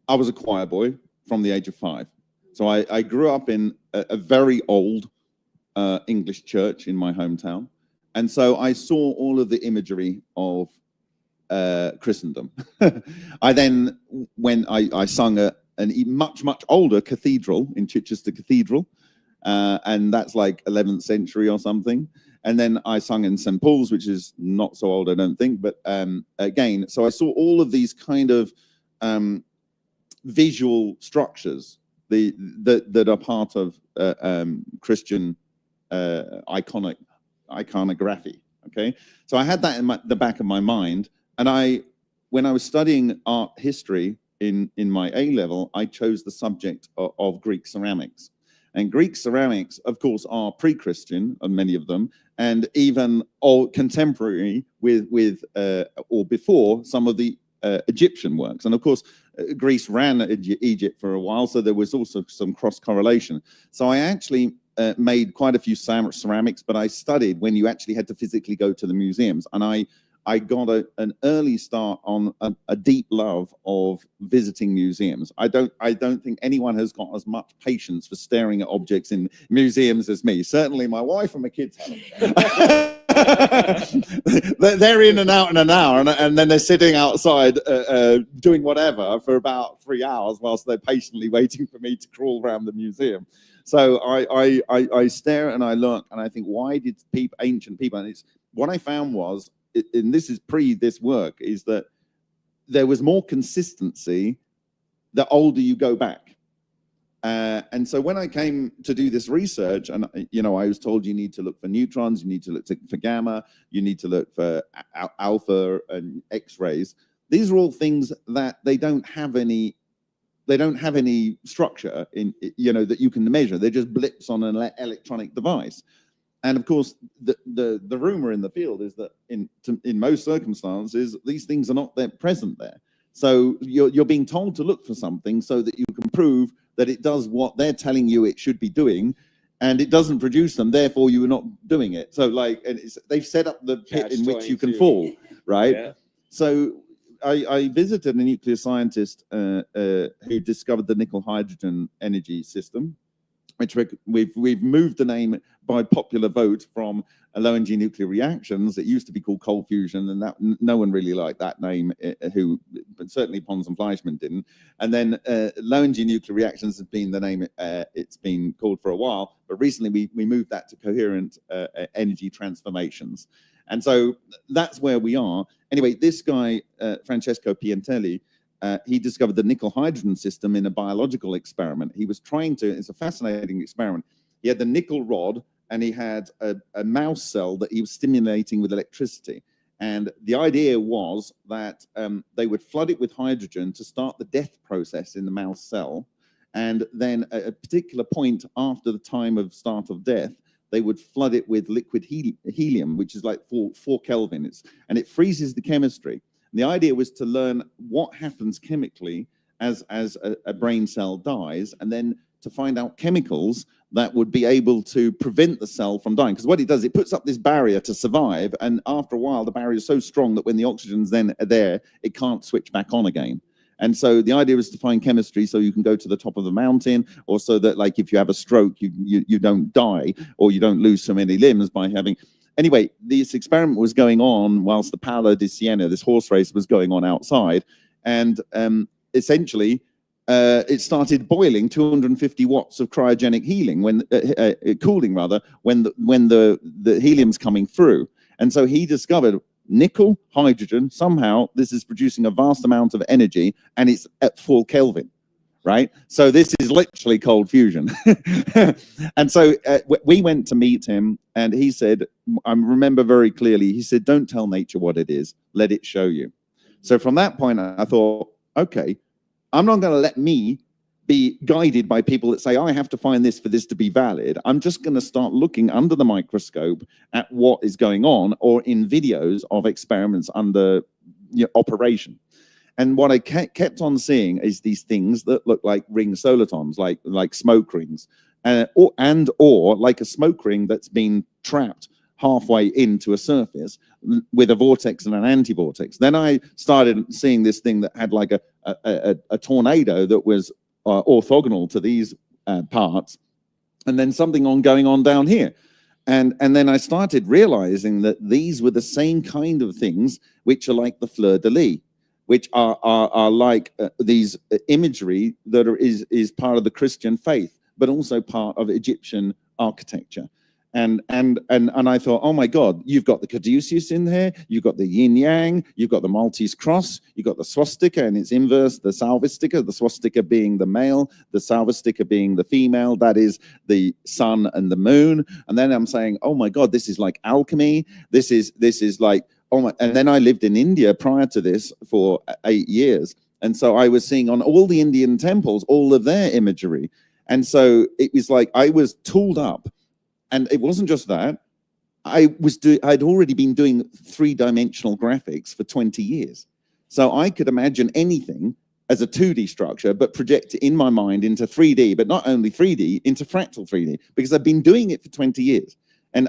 I was a choir boy from the age of 5. So I grew up in a very old English church in my hometown. And so I saw all of the imagery of Christendom. I then, when I sung a much, much older cathedral in Chichester Cathedral, and that's like 11th century or something. And then I sung in St. Paul's, which is not so old, I don't think. But again, so I saw all of these kind of visual structures that are part of Christian iconography. Okay, so I had that in the back of my mind, and when I was studying art history in my A level, I chose the subject of Greek ceramics. And Greek ceramics, of course, are pre-Christian, many of them, and even contemporary with or before some of the Egyptian works. And of course, Greece ran Egypt for a while, so there was also some cross-correlation. So I actually made quite a few ceramics, but I studied when you actually had to physically go to the museums. And I got an early start on a deep love of visiting museums. I don't think anyone has got as much patience for staring at objects in museums as me. Certainly my wife and my kids haven't. They're in and out in an hour, and then they're sitting outside doing whatever for about 3 hours whilst they're patiently waiting for me to crawl around the museum. So I stare and I look and I think, why did ancient people, and it's what I found was, and this is pre this work, is that there was more consistency the older you go back. And so when I came to do this research, and I was told you need to look for neutrons, you need to look for gamma, you need to look for alpha and X-rays. These are all things that they don't have any structure in, that you can measure. They're just blips on an electronic device. And of course, the rumor in the field is that in most circumstances, these things are not present there. So you're being told to look for something so that you can prove that it does what they're telling you it should be doing, and it doesn't produce them. Therefore, you are not doing it. So they've set up the pit in which you can fall, right? Yeah. So I visited a nuclear scientist who discovered the nickel hydrogen energy system, which we've moved the name by popular vote from low energy nuclear reactions. It used to be called cold fusion, and that no one really liked that name, but certainly Pons and Fleischmann didn't. And then low energy nuclear reactions has been the name it's been called for a while, but recently we moved that to coherent energy transformations. And so that's where we are. Anyway, this guy, Francesco Piantelli, he discovered the nickel hydrogen system in a biological experiment. He was trying to, it's a fascinating experiment. He had the nickel rod, and he had a mouse cell that he was stimulating with electricity. And the idea was that they would flood it with hydrogen to start the death process in the mouse cell. And then at a particular point after the time of start of death, they would flood it with liquid helium, which is like 4 Kelvin. And it freezes the chemistry. And the idea was to learn what happens chemically as a brain cell dies, and then to find out chemicals that would be able to prevent the cell from dying. Because what it does, it puts up this barrier to survive, and after a while, the barrier is so strong that when the oxygen's then there, it can't switch back on again. And so the idea is to find chemistry so you can go to the top of the mountain, or so that, like, if you have a stroke, you don't die, or you don't lose so many limbs by having... Anyway, this experiment was going on whilst the Paolo di Siena, this horse race, was going on outside, and essentially it started boiling 250 watts of cryogenic healing cooling when the helium's coming through. And so he discovered nickel, hydrogen, somehow this is producing a vast amount of energy, and it's at full Kelvin. Right? So this is literally cold fusion. And so we went to meet him, and he said, I remember very clearly, he said, don't tell nature what it is, let it show you. So from that point, I thought, okay, I'm not going to let me be guided by people that say, I have to find this for this to be valid. I'm just going to start looking under the microscope at what is going on, or in videos of experiments under operation. And what I kept on seeing is these things that look like ring solitons, like smoke rings, or like a smoke ring that's been trapped halfway into a surface with a vortex and an anti-vortex. Then I started seeing this thing that had like a tornado that was orthogonal to these parts, and then something going on down here. And then I started realizing that these were the same kind of things which are like the fleur-de-lis, which are like these imagery that is part of the Christian faith, but also part of Egyptian architecture. And I thought, oh my God, you've got the caduceus in there, you've got the yin yang, you've got the Maltese cross, you've got the swastika and its inverse, the salvestica, the swastika being the male, the salvestica being the female, that is the sun and the moon. And then I'm saying, oh my God, this is like alchemy. This is like, oh my, and then I lived in India prior to this for 8 years. And so I was seeing on all the Indian temples, all of their imagery. And so it was like, I was tooled up. And it wasn't just that. I'd already been doing 3-dimensional graphics for 20 years. So I could imagine anything as a 2D structure, but project it in my mind into 3D, but not only 3D, into fractal 3D, because I've been doing it for 20 years. And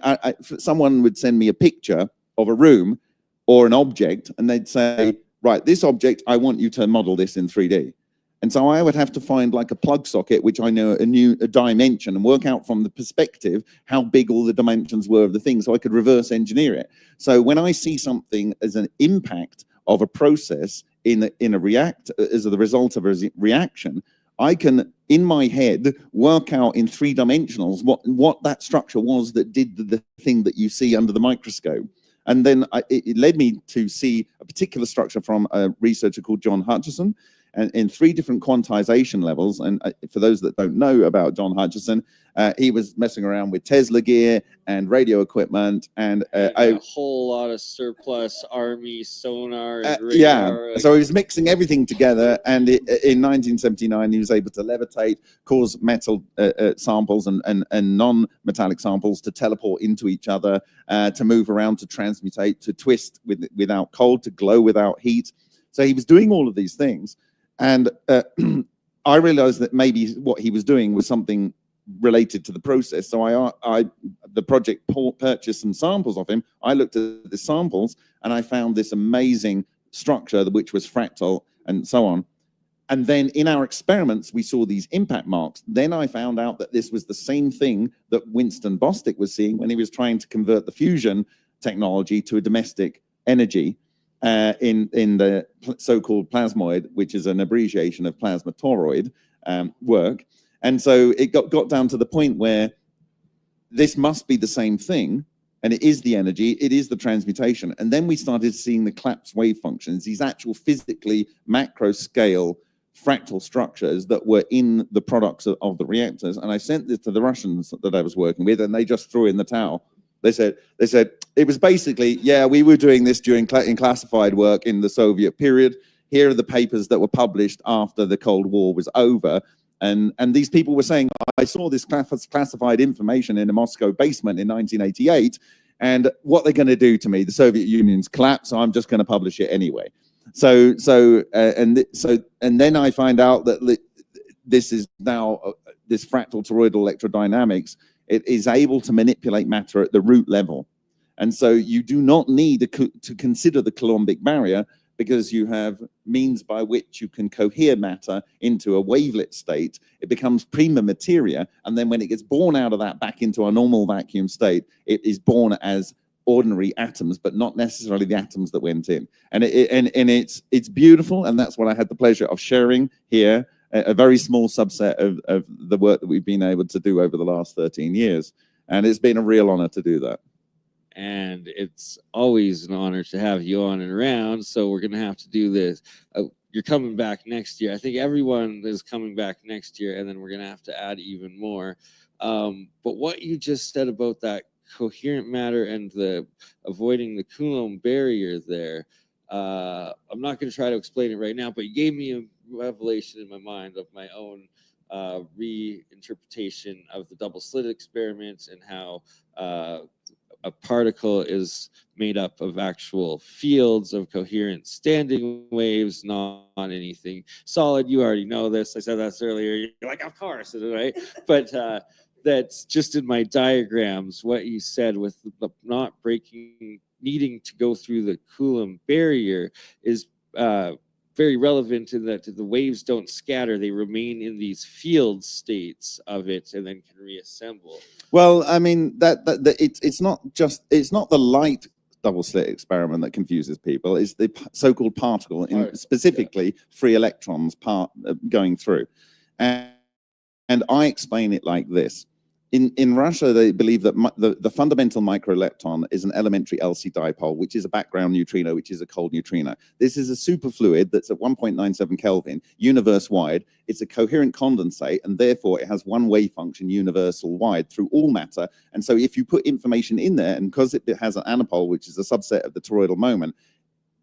someone would send me a picture of a room or an object, and they'd say, right, this object, I want you to model this in 3D. And so I would have to find like a plug socket, which I know a dimension, and work out from the perspective how big all the dimensions were of the thing, so I could reverse engineer it. So when I see something as an impact of a process in a react as the result of a reaction, I can, in my head, work out in 3 dimensionals what that structure was that did the thing that you see under the microscope. And then it led me to see a particular structure from a researcher called John Hutchison. and in 3 different quantization levels. And for those that don't know about John Hutchison, he was messing around with Tesla gear and radio equipment and a whole lot of surplus army sonar. And radar, so he was mixing everything together, and in 1979 he was able to levitate, cause metal samples and non-metallic samples to teleport into each other, to move around, to transmutate, to twist without cold, to glow without heat. So he was doing all of these things, and I realized that maybe what he was doing was something related to the process. So the project purchased some samples of him. I looked at the samples and I found this amazing structure which was fractal and so on. And then in our experiments, we saw these impact marks. Then I found out that this was the same thing that Winston Bostick was seeing when he was trying to convert the fusion technology to a domestic energy in the so-called plasmoid, which is an abbreviation of plasma toroid work. And so it got down to the point where this must be the same thing, and it is the energy, it is the transmutation. And then we started seeing the collapse wave functions, these actual physically macro scale fractal structures that were in the products of the reactors. And I sent this to the Russians that I was working with, and they just threw in the towel. They said it was basically, yeah, we were doing this in classified work in the Soviet period. Here are the papers that were published after the Cold War was over. And these people were saying, I saw this classified information in a Moscow basement in 1988, and what they're going to do to me, the Soviet Union's collapse, so I'm just going to publish it anyway. And then I find out that this is now this fractal toroidal electrodynamics. It is able to manipulate matter at the root level, and so you do not need to consider the Coulombic barrier, because you have means by which you can cohere matter into a wavelet state. It becomes prima materia, and then when it gets born out of that back into a normal vacuum state, it is born as ordinary atoms, but not necessarily the atoms that went in. And it's beautiful, and that's what I had the pleasure of sharing here, a very small subset of the work that we've been able to do over the last 13 years. And it's been a real honor to do that. And it's always an honor to have you on and around. So we're going to have to do this. You're coming back next year. I think everyone is coming back next year, and then we're going to have to add even more. But what you just said about that coherent matter and the avoiding the Coulomb barrier there, I'm not going to try to explain it right now, but you gave me a revelation in my mind of my own reinterpretation of the double slit experiments, and how a particle is made up of actual fields of coherent standing waves, not anything solid. You already know this. I said that earlier. You're like, of course, right? But that's just in my diagrams. What you said with the not breaking, needing to go through the Coulomb barrier is very relevant in that the waves don't scatter. They remain in these field states of it and then can reassemble. Well, I mean, it's not the light double slit experiment that confuses people. It's the so-called particle, specifically free electrons going through. And I explain it like this. In Russia, they believe that the fundamental microelectron is an elementary LC dipole, which is a background neutrino, which is a cold neutrino. This is a superfluid that's at 1.97 Kelvin, universe-wide. It's a coherent condensate, and therefore it has one wave function universal-wide through all matter. And so if you put information in there, and because it has an anapole, which is a subset of the toroidal moment,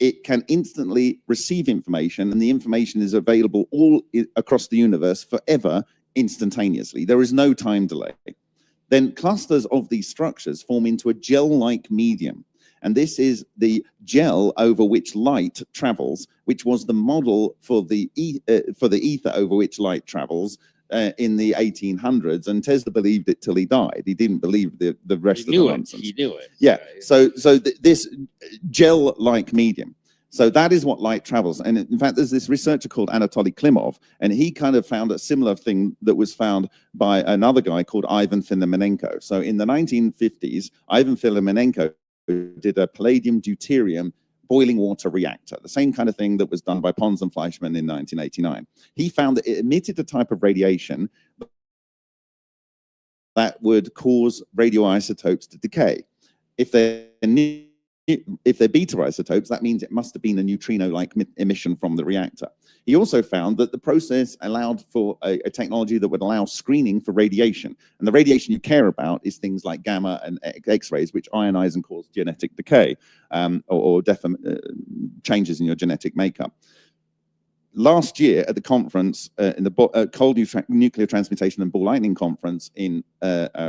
it can instantly receive information, and the information is available all across the universe forever, instantaneously. There is no time delay. Then clusters of these structures form into a gel-like medium. And this is the gel over which light travels, which was the model for the ether over which light travels in the 1800s. And Tesla believed it till he died. He didn't believe the rest of the nonsense. He knew it. Yeah. So this gel-like medium. So that is what light travels. And in fact, there's this researcher called Anatoly Klimov, and he kind of found a similar thing that was found by another guy called Ivan Filimenko. So in the 1950s, Ivan Filimenko did a palladium deuterium boiling water reactor, the same kind of thing that was done by Pons and Fleischmann in 1989. He found that it emitted a type of radiation that would cause radioisotopes to decay. If they're beta isotopes, that means it must have been a neutrino-like emission from the reactor. He also found that the process allowed for a technology that would allow screening for radiation. And the radiation you care about is things like gamma and X-rays, which ionize and cause genetic decay or changes in your genetic makeup. Last year at the conference, in the Cold Nuclear Transmutation and Ball Lightning Conference in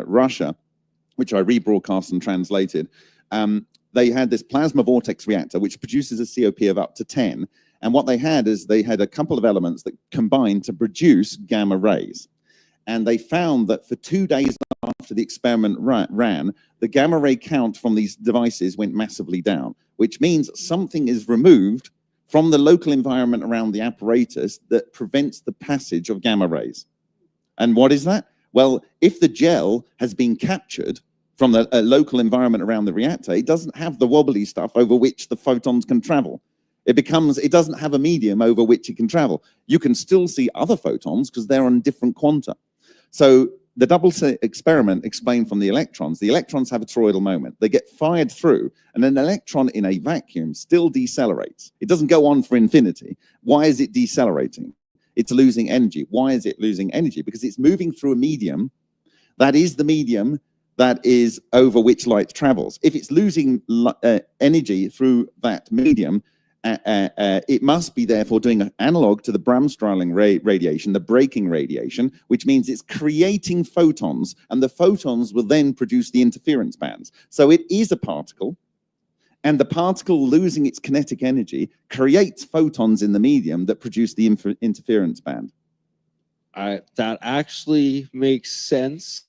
Russia, which I rebroadcast and translated, they had this plasma vortex reactor, which produces a COP of up to 10. And what they had is they had a couple of elements that combined to produce gamma rays. And they found that for 2 days after the experiment ran, the gamma ray count from these devices went massively down, which means something is removed from the local environment around the apparatus that prevents the passage of gamma rays. And what is that? Well, if the gel has been captured from the local environment around the reactor, it doesn't have the wobbly stuff over which the photons can travel. It doesn't have a medium over which it can travel. You can still see other photons because they're on different quanta. So the double slit experiment explained from the electrons have a toroidal moment. They get fired through, and an electron in a vacuum still decelerates. It doesn't go on for infinity. Why is it decelerating? It's losing energy. Why is it losing energy? Because it's moving through a medium that is the medium that is over which light travels. If it's losing energy through that medium, it must be therefore doing an analog to the Bremsstrahlung radiation, the breaking radiation, which means it's creating photons, and the photons will then produce the interference bands. So it is a particle, and the particle losing its kinetic energy creates photons in the medium that produce the interference band. That actually makes sense.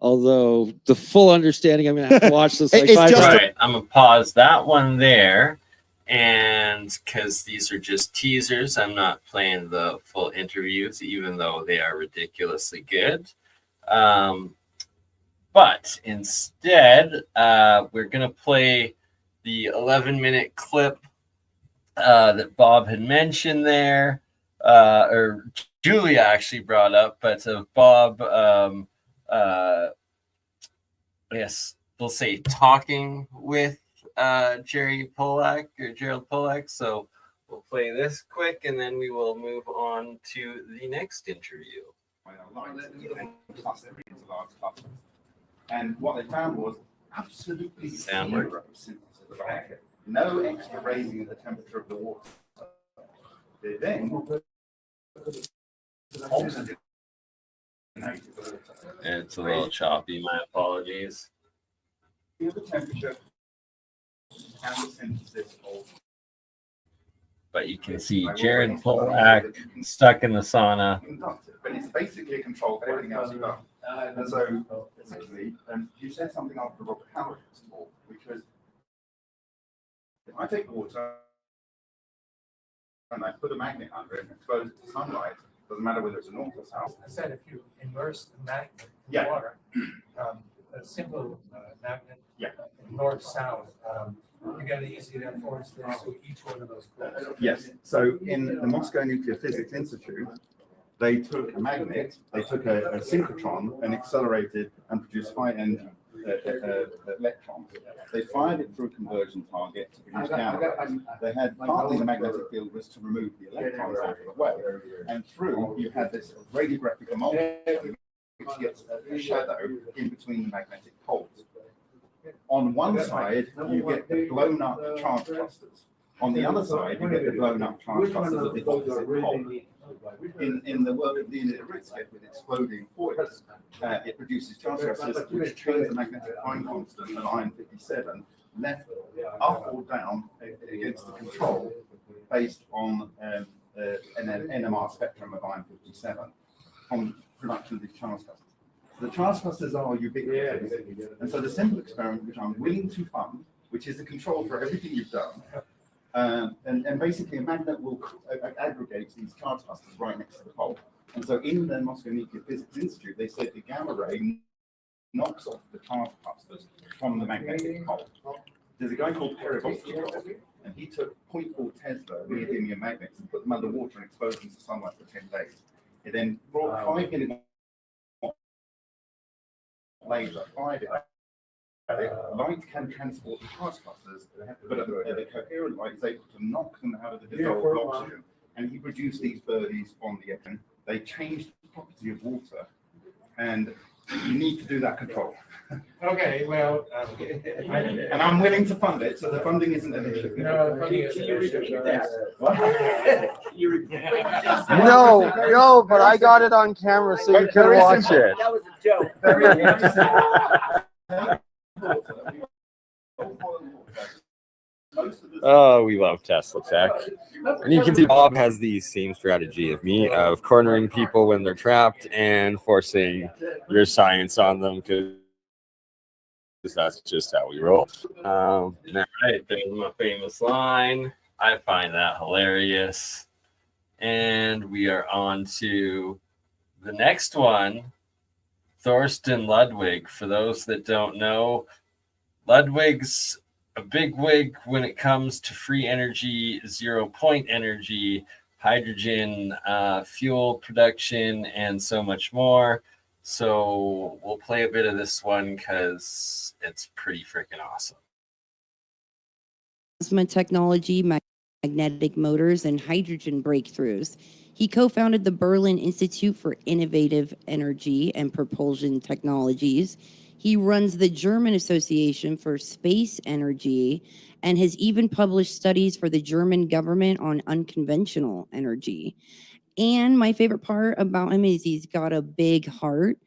Although the full understanding, I'm going to have to watch this. Like right. I'm going to pause that one there. And because these are just teasers, I'm not playing the full interviews, even though they are ridiculously good. But instead, we're going to play the 11-minute clip that Bob had mentioned there, or Julia actually brought up, but of Bob, yes, we'll say talking with Gerald Pollack. So we'll play this quick, and then we will move on to the next interview. And what they found was absolutely Sound zero synthesis of air. No extra raising of the temperature of the water. They then oxygen. It's a little choppy, my apologies. The temperature and the synthesis of. But you can see Gerald Pollack stuck in the sauna. But it's basically a control for everything else you've done. And so, essentially, you said something after Robert Howard's talk, which was, if I take water and I put a magnet under it and expose it to sunlight, doesn't matter whether it's a north or south. I said if you immerse the magnet in water, a simple magnet, north-south, you get an easy force there to each one of those poles. Yes. So in the Moscow Nuclear Physics Institute, they took a magnet, they took a synchrotron and accelerated and produced high-energy electrons. They fired it through a conversion target to produce gamma rays. They had partly the magnetic field was to remove the electrons out of the way, and through you had this radiographic emulsion, which gets a shadow in between the magnetic poles. On one side, you get the blown up charge clusters. On the other side, you get the blown up charge clusters of the opposite pole. In the work of Leonid Aritskev with exploding foils, it produces charge clusters which change the magnetic fine constant of iron 57 left up or down against the control based on an NMR spectrum of iron 57 from production of these charge clusters. The charge clusters are ubiquitous, and so the simple experiment which I'm willing to fund, which is the control for everything you've done, and basically a magnet will aggregate these charge clusters right next to the pole. And so in the Moscow Nuclear Physics Institute, they said the gamma ray knocks off the charge clusters from the magnetic pole. There's a guy called Perevostikov, and he took 0.4 Tesla neodymium magnets and put them underwater and exposed them to sunlight for 10 days. He then brought 5 milliwatt laser, fired it Light can transport the charge clusters, but the coherent light is able to knock them out of the dissolved oxygen. And he produced these birdies on the end. They changed the property of water, and you need to do that control. Okay, well, And I'm willing to fund it, so the funding isn't an issue. no, can you repeat that? No, but I got it on camera so you can watch it. That was a joke. Oh, we love TeslaTech. And you can see Bob has the same strategy of me, of cornering people when they're trapped and forcing your science on them, because that's just how we roll. Right, there's my famous line. I find that hilarious. And we are on to the next one, Thorston Ludwig. For those that don't know, Ludwig's a big wig when it comes to free energy, 0-point energy, hydrogen, fuel production, and so much more. So we'll play a bit of this one because it's pretty freaking awesome. Plasma technology, magnetic motors, and hydrogen breakthroughs. He co-founded the Berlin Institute for Innovative Energy and Propulsion Technologies. He runs the German Association for Space Energy and has even published studies for the German government on unconventional energy. And my favorite part about him is he's got a big heart.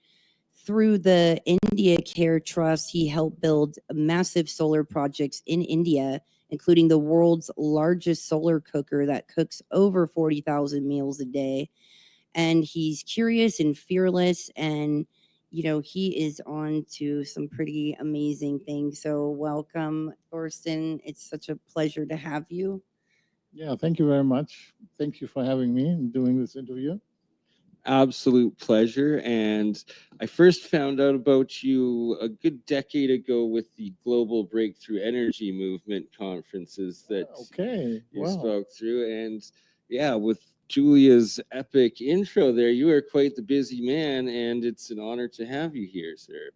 Through the India Care Trust, he helped build massive solar projects in India, including the world's largest solar cooker that cooks over 40,000 meals a day. And he's curious and fearless, and he is on to some pretty amazing things. So welcome, Thorston. It's such a pleasure to have you. Yeah, thank you very much. Thank you for having me and doing this interview. Absolute pleasure. And I first found out about you a good decade ago with the Global Breakthrough Energy Movement conferences that you spoke through. And yeah, with Julia's epic intro there, you are quite the busy man, and it's an honor to have you here, sir.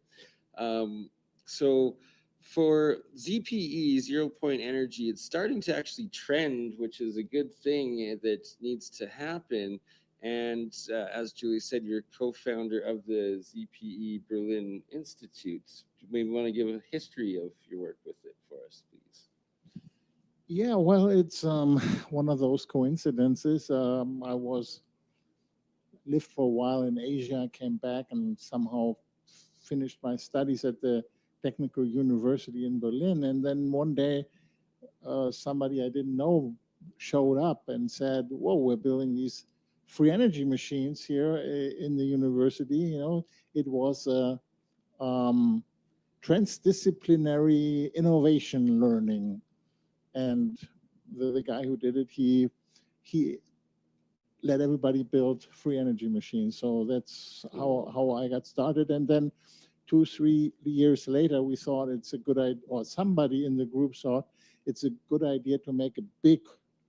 So for ZPE, 0-point energy, it's starting to actually trend, which is a good thing that needs to happen. And as Julia said, you're co-founder of the ZPE Berlin Institute. You maybe want to give a history of your work with it for us, please. Yeah, well, it's one of those coincidences. I lived for a while in Asia, came back and somehow finished my studies at the Technical University in Berlin. And then one day, somebody I didn't know showed up and said, whoa, we're building these free energy machines here in the university. It was a transdisciplinary innovation learning. And the guy who did it, he let everybody build free energy machines. So that's how I got started. And then 2-3 years later, we thought it's a good idea, or somebody in the group thought it's a good idea to make a big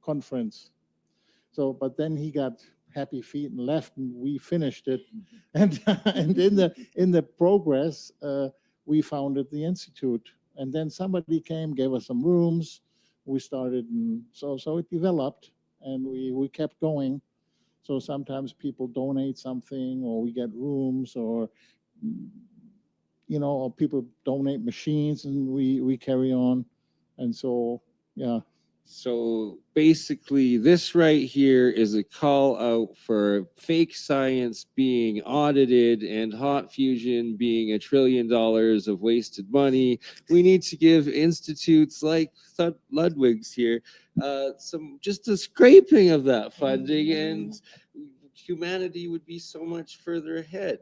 conference. So, but then he got happy feet and left, and we finished it. And in the progress, we founded the institute. And then somebody came, gave us some rooms. We started, and so it developed, and we kept going. So sometimes people donate something, or we get rooms, or or people donate machines, and we carry on. And so, yeah. So basically, this right here is a call out for fake science being audited and hot fusion being $1 trillion of wasted money. We need to give institutes like Ludwig's here just a scraping of that funding, and humanity would be so much further ahead.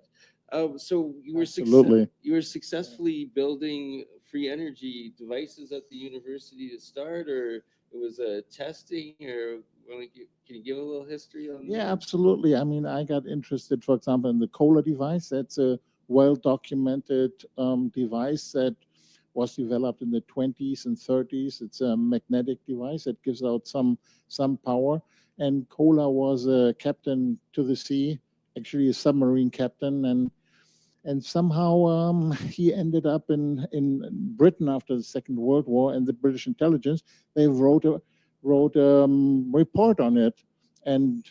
So you were successfully building free energy devices at the university to start, or it was a testing, or can you give a little history on that? Yeah, absolutely. I mean, I got interested, for example, in the Kohler device. That's a well-documented device that was developed in the 20s and 30s. It's a magnetic device that gives out some power. And Kohler was a captain to the sea, actually a submarine captain, and somehow he ended up in Britain after the Second World War, and the British intelligence, they wrote a report on it, and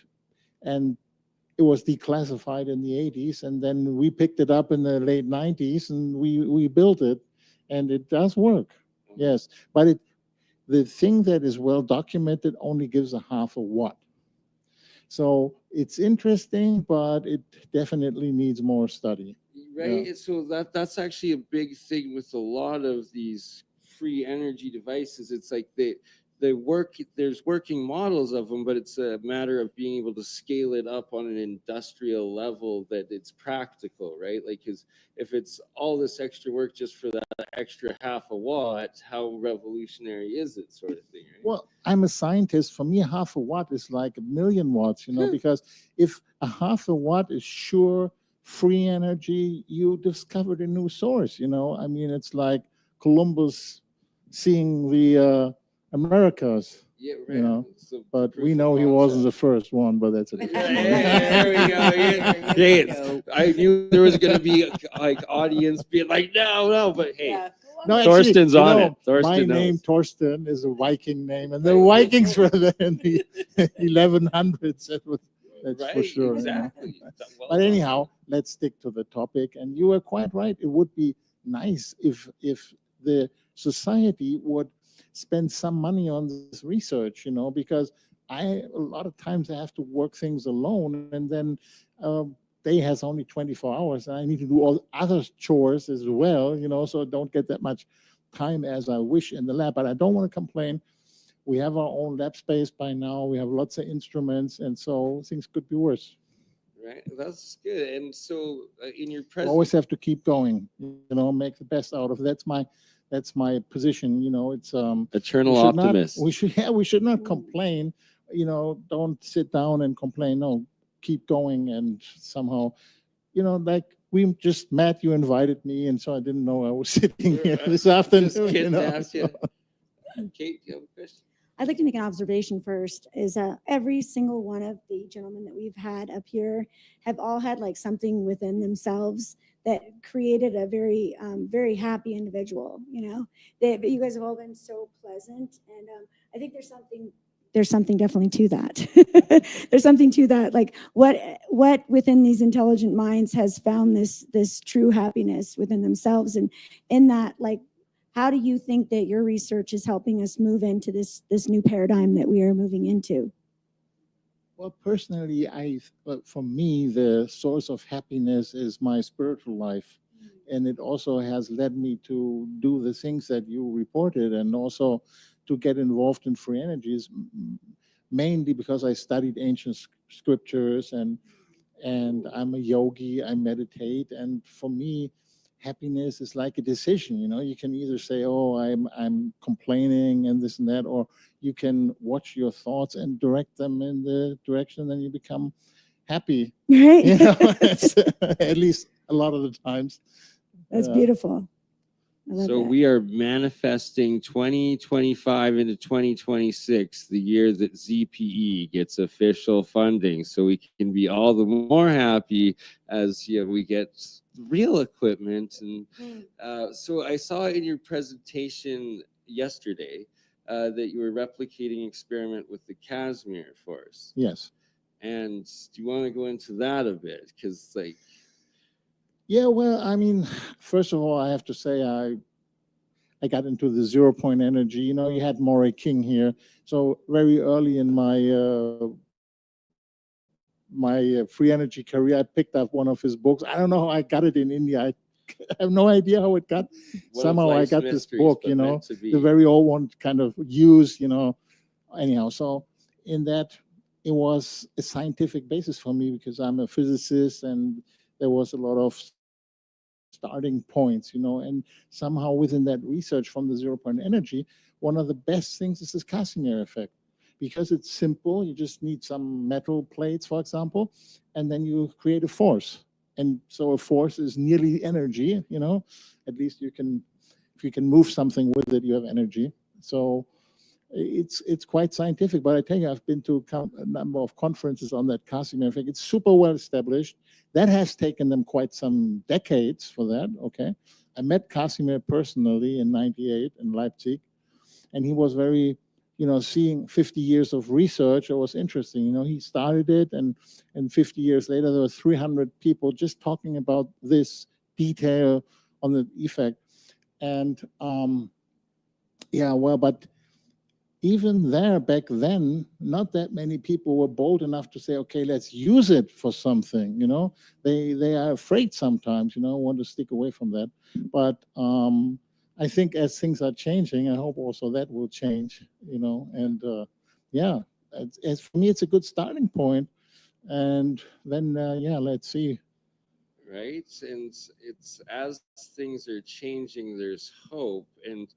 it was declassified in the 80s, and then we picked it up in the late 90s, and we built it, and it does work. Yes, but the thing that is well documented only gives a half a watt. So it's interesting, but it definitely needs more study. Right. Yeah. So that's actually a big thing with a lot of these free energy devices. It's like they work, there's working models of them, but it's a matter of being able to scale it up on an industrial level that it's practical, right? Like, because if it's all this extra work just for that extra half a watt, how revolutionary is it, sort of thing, right? Well, I'm a scientist. For me, half a watt is like a million watts, because if a half a watt is sure free energy, you discovered a new source, I mean, it's like Columbus seeing the Americas, Yeah, right. So but proof we of know he wasn't the concept. first one, but that's it. There we go. Yeah, I knew there was going to be like audience being like, no, but hey, Yeah. No, Thorston's actually, on it. Thorston my knows. name, Thorston, is a Viking name, and the Vikings were there in the 1100s. That's for Right, sure. exactly. Well But done. anyhow, let's stick to the topic. And you were quite right. It would be nice if the society would spend some money on this research, because a lot of times I have to work things alone, and then day has only 24 hours, and I need to do all other chores as well, so I don't get that much time as I wish in the lab. But I don't want to complain. We have our own lab space by now. We have lots of instruments, and so things could be worse. Right, that's good. And so, in your You always have to keep going, make the best out of it. That's my position. It's eternal we should not- optimist. we should not complain. Don't sit down and complain. No, keep going, and somehow, like we just met. You invited me, and so I didn't know I was sitting here this afternoon. Just kidding, ask you. Kate, do you have a question? I'd like to make an observation first, is every single one of the gentlemen that we've had up here have all had like something within themselves that created a very, very happy individual, but you guys have all been so pleasant. And I think there's something definitely to that. There's something to that. Like what within these intelligent minds has found this true happiness within themselves. And in that, like, how do you think that your research is helping us move into this new paradigm that we are moving into? Well, personally, for me, the source of happiness is my spiritual life. And it also has led me to do the things that you reported, and also to get involved in free energies, mainly because I studied ancient scriptures, and I'm a yogi, I meditate. And for me, happiness is like a decision. You can either say, oh, I'm complaining and this and that, or you can watch your thoughts and direct them in the direction, then you become happy. Right. At least a lot of the times. That's beautiful. I love So that. we are manifesting 2025 into 2026, the year that ZPE gets official funding, so we can be all the more happy as we get real equipment. And so I saw in your presentation yesterday that you were replicating an experiment with the Casimir force. Yes. And do you want to go into that a bit? Because yeah, well, I mean, first of all, I have to say I got into the 0 point energy. You had Morray King here. So very early in my free energy career, I picked up one of his books. I don't know how I got it in India. I have no idea how it got. Somehow I got this book, the very old one, kind of used, anyhow. So in that, it was a scientific basis for me, because I'm a physicist, and there was a lot of starting points, and somehow within that research from the 0 point energy, one of the best things is this Casimir effect, because it's simple. You just need some metal plates, for example, and then you create a force. And so a force is nearly energy, at least if you can move something with it, you have energy. So it's quite scientific. But I tell you, I've been to a number of conferences on that Casimir effect. It's super well established. That has taken them quite some decades for that. Okay, I met Casimir personally in '98 in Leipzig, and he was very, seeing 50 years of research. It was interesting. He started it, and 50 years later, there were 300 people just talking about this detail on the effect. And yeah, well, but even there back then, not that many people were bold enough to say, okay, let's use it for something. They are afraid sometimes, want to stick away from that. But I think as things are changing, I hope also that will change, and yeah, as for me, it's a good starting point. And then, yeah, let's see. Right, and it's as things are changing, there's hope. And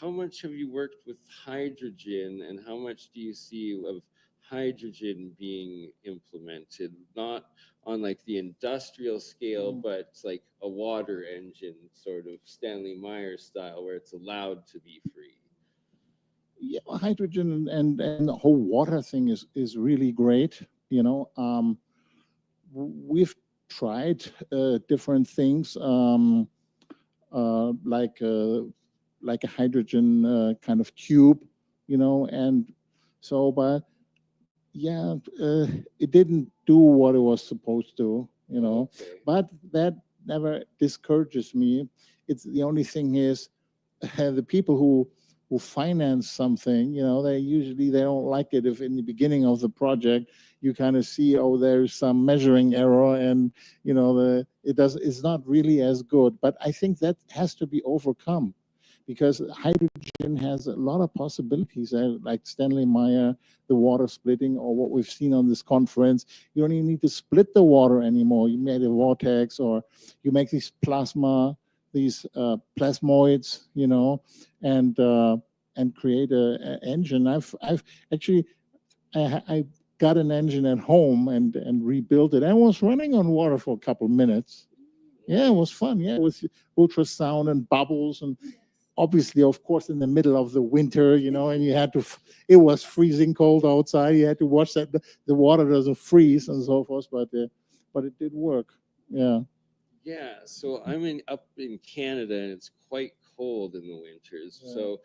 how much have you worked with hydrogen, and how much do you see of hydrogen being implemented, not on like the industrial scale, but like a water engine, sort of Stanley Meyer style, where it's allowed to be free? Yeah, hydrogen and the whole water thing is really great. We've tried different things, like a hydrogen kind of tube, and so, but yeah, it didn't do what it was supposed to, Okay. but that never discourages me. It's the only thing is the people who finance something, they don't like it if in the beginning of the project you kind of see, oh, there's some measuring error, and it's not really as good. But I think that has to be overcome, because hydrogen has a lot of possibilities, like Stanley Meyer, the water splitting, or what we've seen on this conference. You don't even need to split the water anymore. You make a vortex, or you make these plasmoids, and create an engine. I've actually I got an engine at home and rebuilt it. I was running on water for a couple of minutes. Yeah, it was fun. Yeah, it was ultrasound and bubbles, and obviously, of course, in the middle of the winter, and you had to. It was freezing cold outside. You had to watch that the water doesn't freeze and so forth. But it did work. Yeah. Yeah, so I'm up in Canada, and it's quite cold in the winters. Yeah.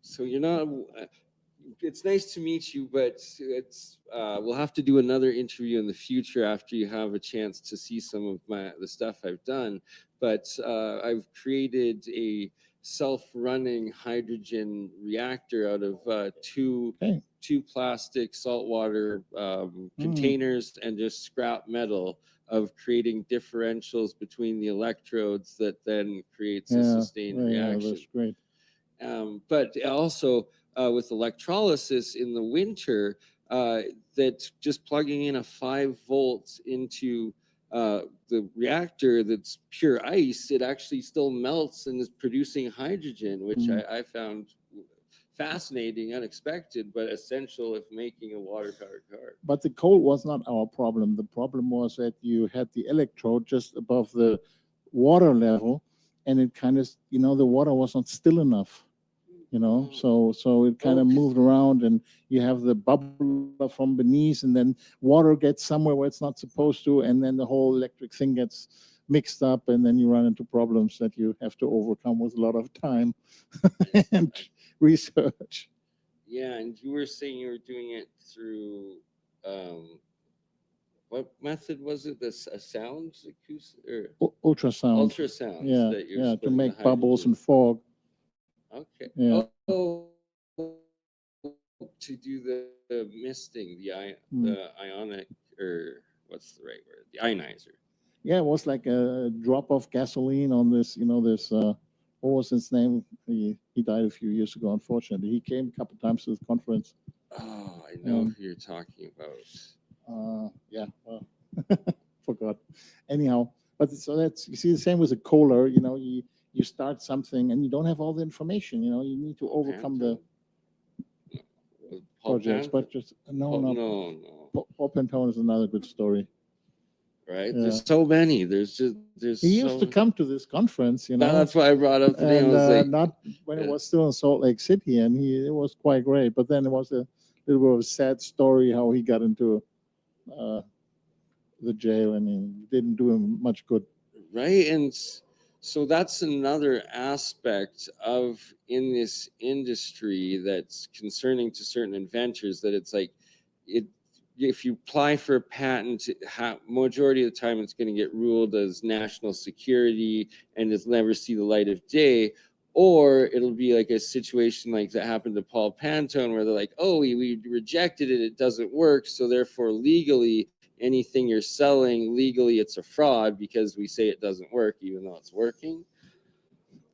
So you're not. It's nice to meet you, but we'll have to do another interview in the future after you have a chance to see some of the stuff I've done. But I've created a self-running hydrogen reactor out of two plastic saltwater containers and just scrap metal, of creating differentials between the electrodes that then creates a sustained reaction. Yeah, that's great. But also with electrolysis in the winter, that just plugging in a 5 volts into the reactor that's pure ice, it actually still melts and is producing hydrogen, which I found fascinating, unexpected, but essential if making a water-powered car. But the cold was not our problem. The problem was that you had the electrode just above the water level, and it kind of, the water was not still enough, so it kind of moved around, and you have the bubble from beneath, and then water gets somewhere where it's not supposed to, and then the whole electric thing gets mixed up, and then you run into problems that you have to overcome with a lot of time and research. Yeah, and you were saying you were doing it through what method was it? A sound acoustic or ultrasound? Ultrasound. Yeah, that you're to splitting make the bubbles hydrogen. and fog. Okay. Yeah. Oh, to do the misting, the ionic, or what's the right word? The ionizer. Yeah, it was like a drop of gasoline on this, what was his name? He died a few years ago, unfortunately. He came a couple times to the conference. Oh, I know who you're talking about. Yeah, well, forgot. Anyhow, but so that's, you see, the same with a Kohler, you start something and you don't have all the information, you need to overcome the projects, but just, no. Paul Pantone is another good story. right? Yeah. There's so many. There's He used to come to this conference, you know. That's why I brought up the name. And I was like, not when it yeah. was still in Salt Lake City, and it was quite great. But then it was a little bit of a sad story how he got into the jail, and he didn't do him much good. Right, and so that's another aspect of in this industry that's concerning to certain inventors, that it's like it if you apply for a patent, majority of the time it's going to get ruled as national security and it'll never see the light of day. Or it'll be like a situation like that happened to Paul Pantone, where they're like, oh, we rejected it, it doesn't work, so therefore legally anything you're selling, legally it's a fraud because we say it doesn't work even though it's working.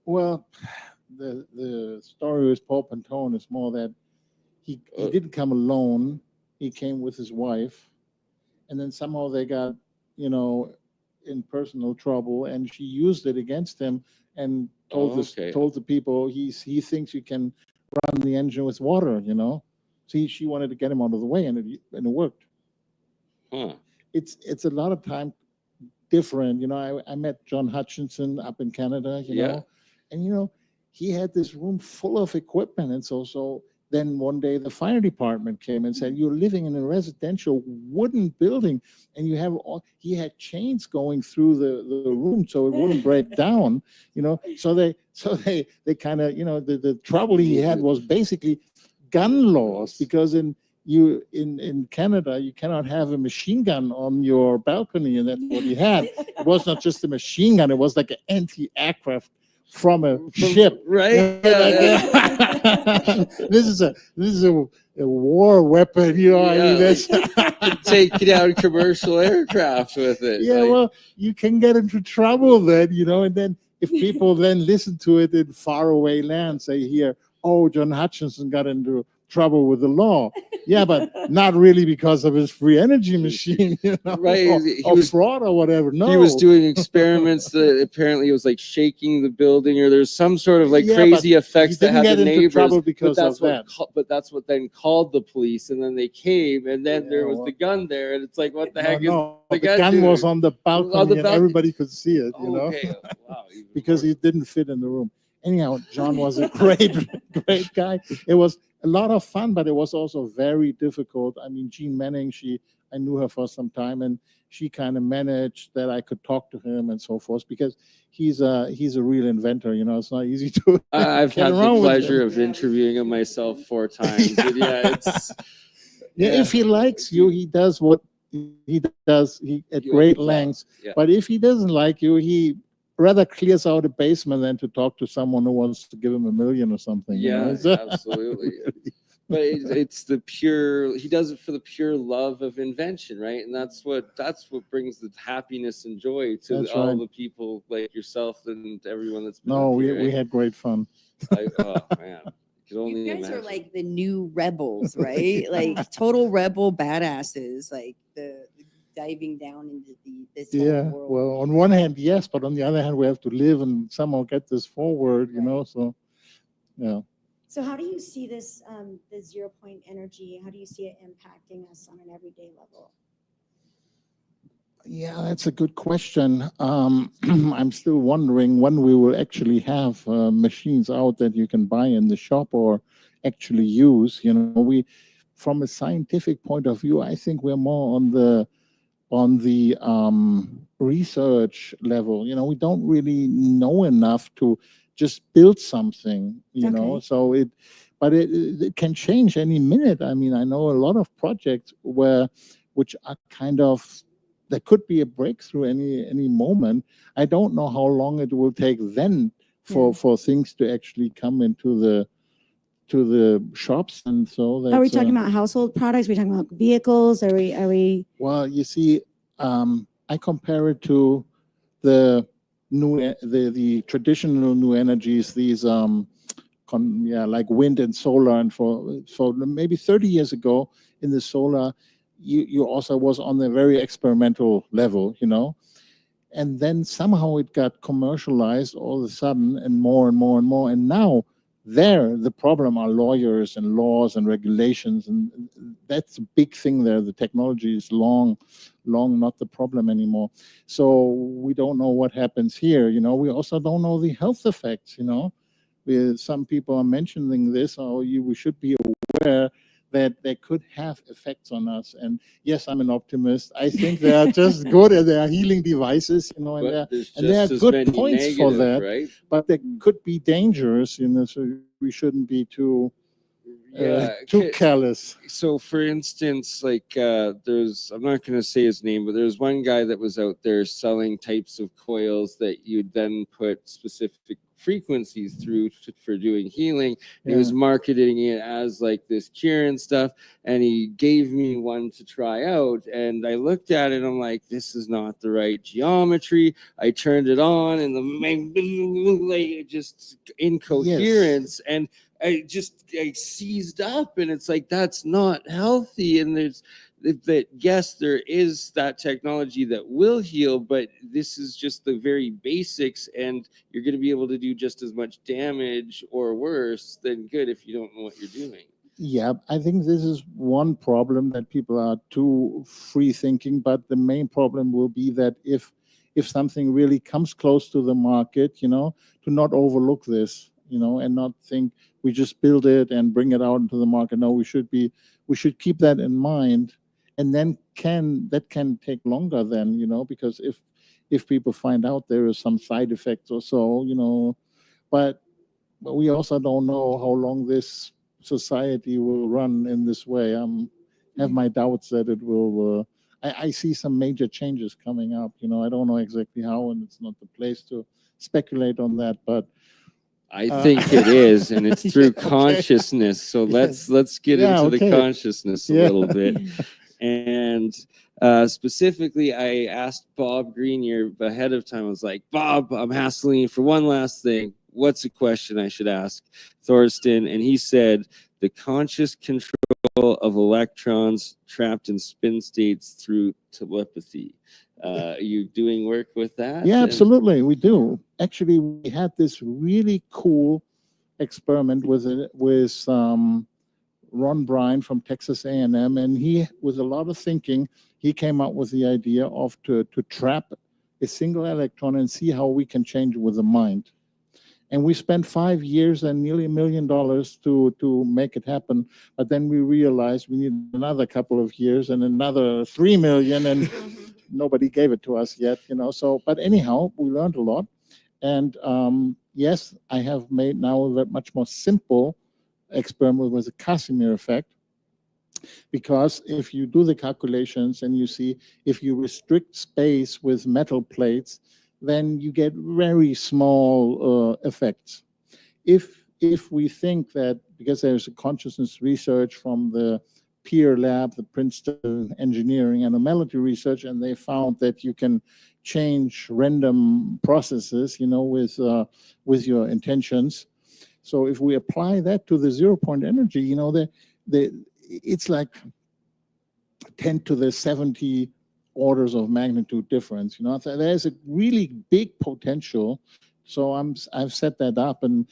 Well, the story with Paul Pantone is more that he didn't come alone. He came with his wife, and then somehow they got, in personal trouble, and she used it against him and told the people he thinks you can run the engine with water. So she wanted to get him out of the way, and it worked. Huh. It's a lot of time different. I met John Hutchinson up in Canada. And he had this room full of equipment, and so then one day the fire department came and said, you're living in a residential wooden building, and he had chains going through the room so it wouldn't break down, so they kind of, the trouble he had was basically gun laws, because in Canada you cannot have a machine gun on your balcony, and that's what he had. It was not just a machine gun, it was like an anti-aircraft from a ship, right? This is a war weapon, I mean, that's take it out commercial aircraft with it. Yeah, well, you can get into trouble then, and then if people then listen to it in faraway lands, they hear, oh, John Hutchinson got into trouble with the law. Yeah, but not really because of his free energy machine, right? or fraud or whatever. No, he was doing experiments that apparently it was like shaking the building, or there's some sort of crazy effects that had the neighbors. Because but that's what then called the police, and then they came, and then there was the gun there, and it's like, what the heck is the gun was on the balcony, and everybody could see it, Okay. Wow. because he didn't fit in the room. Anyhow, John was a great guy. It was a lot of fun, but it was also very difficult. I mean, Jean Manning, I knew her for some time, and she kind of managed that I could talk to him and so forth, because he's a real inventor. It's not easy to. I've had the pleasure of interviewing him myself 4 times. Yeah. If he likes you, he does what he does at great lengths. Yeah. But if he doesn't like you, he rather clears out a basement than to talk to someone who wants to give him $1 million or something. Yeah, absolutely. But it's he does it for the pure love of invention, right? And that's what brings the happiness and joy to all the people like yourself and everyone that's been up here, we had great fun. Oh man. You guys are like the new rebels, right? Like total rebel badasses, like the diving down into this whole world. Well, on one hand, yes, but on the other hand, we have to live and somehow get this forward, so, yeah. So how do you see this, the 0 point energy? How do you see it impacting us on an everyday level? Yeah, that's a good question. I'm still wondering when we will actually have machines out that you can buy in the shop or actually use. From a scientific point of view, I think we're more on the research level. We don't really know enough to just build something, so it can change any minute. I mean, I know a lot of projects which are kind of, there could be a breakthrough any moment. I don't know how long it will take then for things to actually come into the shops, and so that's, are we talking about household products? Are we talking about vehicles? Are we? Well, you see, I compare it to the traditional new energies, these like wind and solar, and for maybe 30 years ago in the solar, you also was on the very experimental level, and then somehow it got commercialized all of a sudden, and more and more and more, and now there, the problem are lawyers and laws and regulations, and that's a big thing there. The technology is long not the problem anymore. So we don't know what happens here. We also don't know the health effects. Some people are mentioning this, we should be aware that they could have effects on us. And yes, I'm an optimist. I think they are just good, and they are healing devices, and there are good points for that. Right? But they could be dangerous, so we shouldn't be too careless. So for instance, like I'm not going to say his name, but there's one guy that was out there selling types of coils that you'd then put specific frequencies through for doing healing. He was marketing it as like this cure and stuff, and he gave me one to try out, and I looked at it, I'm like, this is not the right geometry. I turned it on, and the just incoherence, and I seized up, and it's like, that's not healthy. And there's that, yes, there is that technology that will heal, but this is just the very basics, and you're going to be able to do just as much damage or worse than good if you don't know what you're doing. Yeah, I think this is one problem, that people are too free thinking, but the main problem will be that if something really comes close to the market, to not overlook this, and not think we just build it and bring it out into the market. No, we should keep that in mind. And then that can take longer then, because if people find out there is some side effects or so, but we also don't know how long this society will run in this way. I have my doubts that it will. I see some major changes coming up. I don't know exactly how, and it's not the place to speculate on that, but I think it is, and it's through okay. consciousness. So let's get into the consciousness a little bit. And specifically, I asked Bob Greenyer ahead of time. I was like, Bob, I'm hassling you for one last thing. What's a question I should ask Thorston? And he said, the conscious control of electrons trapped in spin states through telepathy. Are you doing work with that? Yeah, absolutely. We do. Actually, we had this really cool experiment with Ron Bryan from Texas A&M, and he, with a lot of thinking, he came up with the idea of to trap a single electron and see how we can change it with the mind. And we spent 5 years and nearly $1 million to make it happen. But then we realized we need another couple of years and another 3 million, and nobody gave it to us yet, So, but anyhow, we learned a lot. And yes, I have made now a much more simple experiment with the Casimir effect, because if you do the calculations and you see if you restrict space with metal plates, then you get very small effects. If we think that, because there's a consciousness research from the Peer Lab, the Princeton Engineering Anomaly Research, and they found that you can change random processes, with your intentions. So if we apply that to the 0 point energy, it's like 10 to the 70 orders of magnitude difference. So there's a really big potential. So I've set that up, and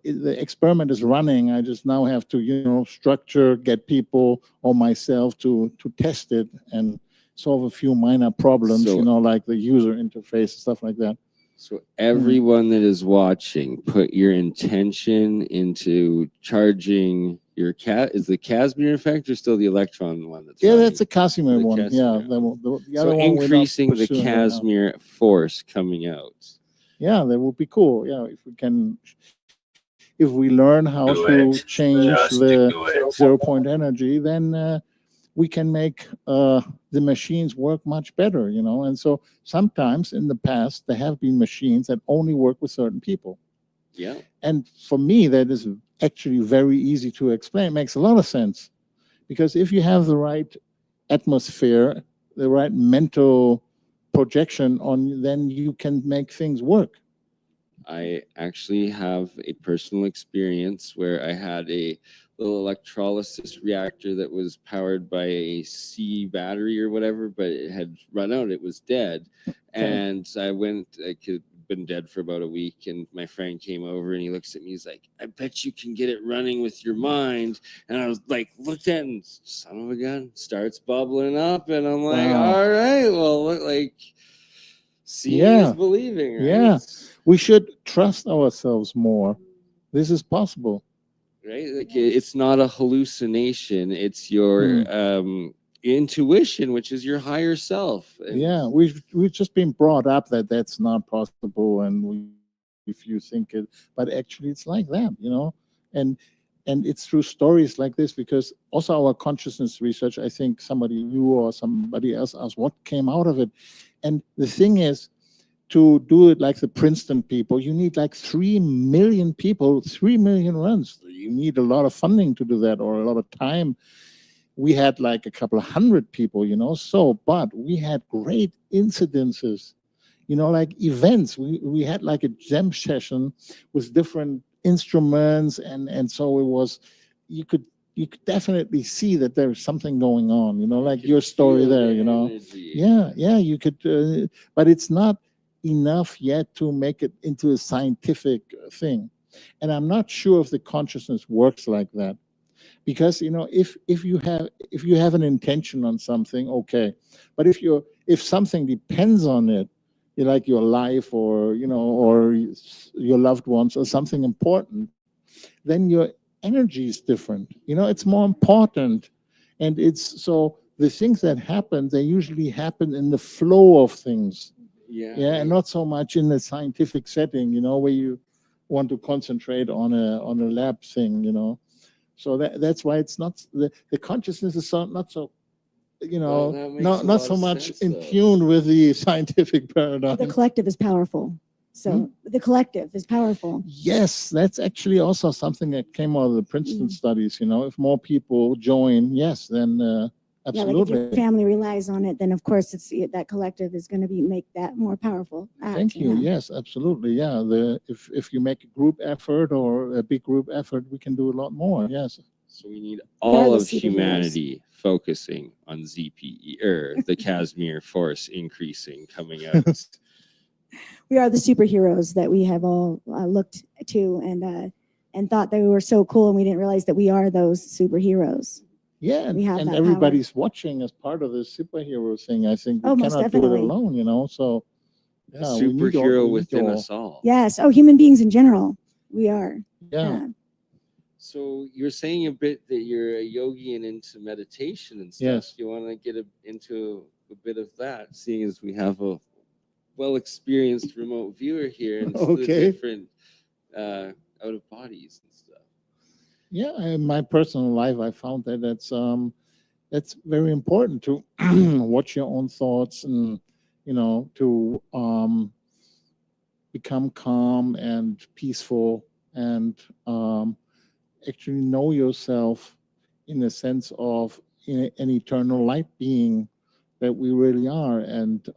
the experiment is running. I just now have to, structure, get people or myself to test it and solve a few minor problems, like the user interface, stuff like that. So everyone that is watching, put your intention into charging your is the Casimir effect or still the electron one? That's the Casimir one. Yeah, the other one increasing the Casimir force coming out. Yeah, that would be cool. Yeah, if we learn how to change the 0 point energy, then we can make the machines work much better, And so sometimes in the past, there have been machines that only work with certain people. Yeah. And for me, that is actually very easy to explain. It makes a lot of sense. Because if you have the right atmosphere, the right mental projection on, then you can make things work. I actually have a personal experience where I had a little electrolysis reactor that was powered by a C battery or whatever, but it had run out. It was dead. Okay. And I could been dead for about a week, and my friend came over and he looks at me, he's like, I bet you can get it running with your mind. And I was like, looked at it, and son of a gun, starts bubbling up, and I'm like, Wow. all right, well, look, like seeing Yeah. is believing, right? Yeah. We should trust ourselves more. This is possible. Right, like it's not a hallucination, it's your intuition, which is your higher self. And Yeah, we've just been brought up that that's not possible, and if you think it, but actually it's like that, you know, and it's through stories like this, because also our consciousness research, I think you or somebody else asked what came out of it, and the thing is, to do it like the Princeton people, you need like 3 million people, 3 million runs. You need a lot of funding to do that, or a lot of time. We had like a couple of hundred people, you know, but we had great incidences, you know, like events. We had like a jam session with different instruments, and so it was, you could definitely see that there's something going on, you know, like your story there, you know. Yeah, you could, but it's not enough yet to make it into a scientific thing. And I'm not sure if the consciousness works like that, because, you know, if you have an intention on something, okay, but if something depends on it, like your life, or, you know, or your loved ones, or something important, then your energy is different, you know, it's more important. And it's so the things that happen, they usually happen in the flow of things. Yeah, and not so much in the scientific setting, you know, where you want to concentrate on a lab thing, you know. So that's why it's not the consciousness is not so, you know, not so much in tune with the scientific paradigm. The collective is powerful. So the collective is powerful. Yes, that's actually also something that came out of the Princeton studies. You know, if more people join, yes, then absolutely. Yeah, like if your family relies on it, then of course that collective is going to make that more powerful. Thank you. Yeah. Yes, absolutely. Yeah, if you make a group effort or a big group effort, we can do a lot more. Yes. So we need all of humanity focusing on ZPE, or the Casimir force increasing, coming out. We are the superheroes that we have all looked to and thought they were so cool, and we didn't realize that we are those superheroes. Yeah, and everybody's watching as part of this superhero thing. I think we cannot do it alone, you know. So yeah, superhero within us all. Yes. Oh, human beings in general, we are. Yeah. So you're saying a bit that you're a yogi and into meditation and stuff. Yes. You want to get into a bit of that, seeing as we have a well-experienced remote viewer here and the different out of bodies and stuff. Yeah, in my personal life, I found that that's very important to watch your own thoughts, and, you know, to become calm and peaceful, and actually know yourself in the sense of an eternal light being that we really are, and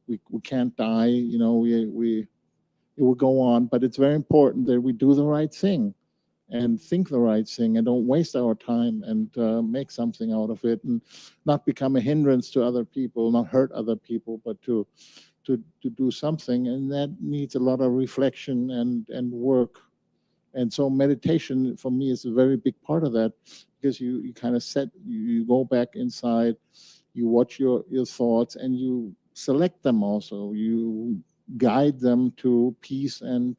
we can't die, you know, it will go on, but it's very important that we do the right thing and think the right thing, and don't waste our time, and make something out of it, and not become a hindrance to other people, not hurt other people, but to do something. And that needs a lot of reflection and work. And so meditation for me is a very big part of that, because you kind of you go back inside, you watch your thoughts, and you select them also. You guide them to peace and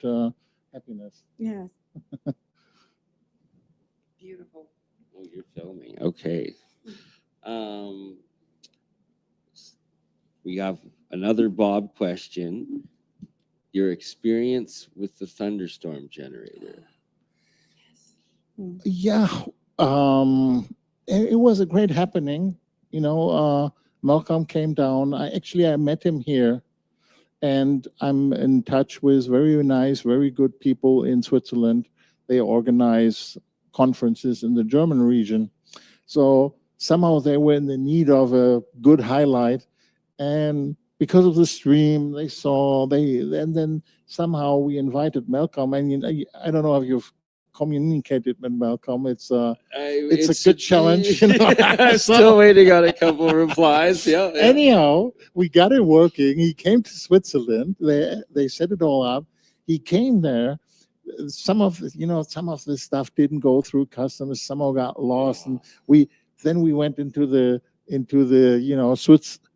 happiness. Yeah. Beautiful. Oh, you're filming. Okay. We have another Bob question. Your experience with the thunderstorm generator. Yeah, it was a great happening. You know, Malcolm came down. I met him here, and I'm in touch with very nice, very good people in Switzerland. They organize conferences in the German region. So somehow they were in the need of a good highlight, and because of the stream, and then somehow we invited Malcolm. And I don't know if you've communicated with Malcolm. It's a It's good challenge. You know? I'm still waiting on a couple of replies. Yeah. Anyhow, we got it working. He came to Switzerland. They set it all up. He came there. Some of the stuff didn't go through customs. Somehow got lost, and we went into the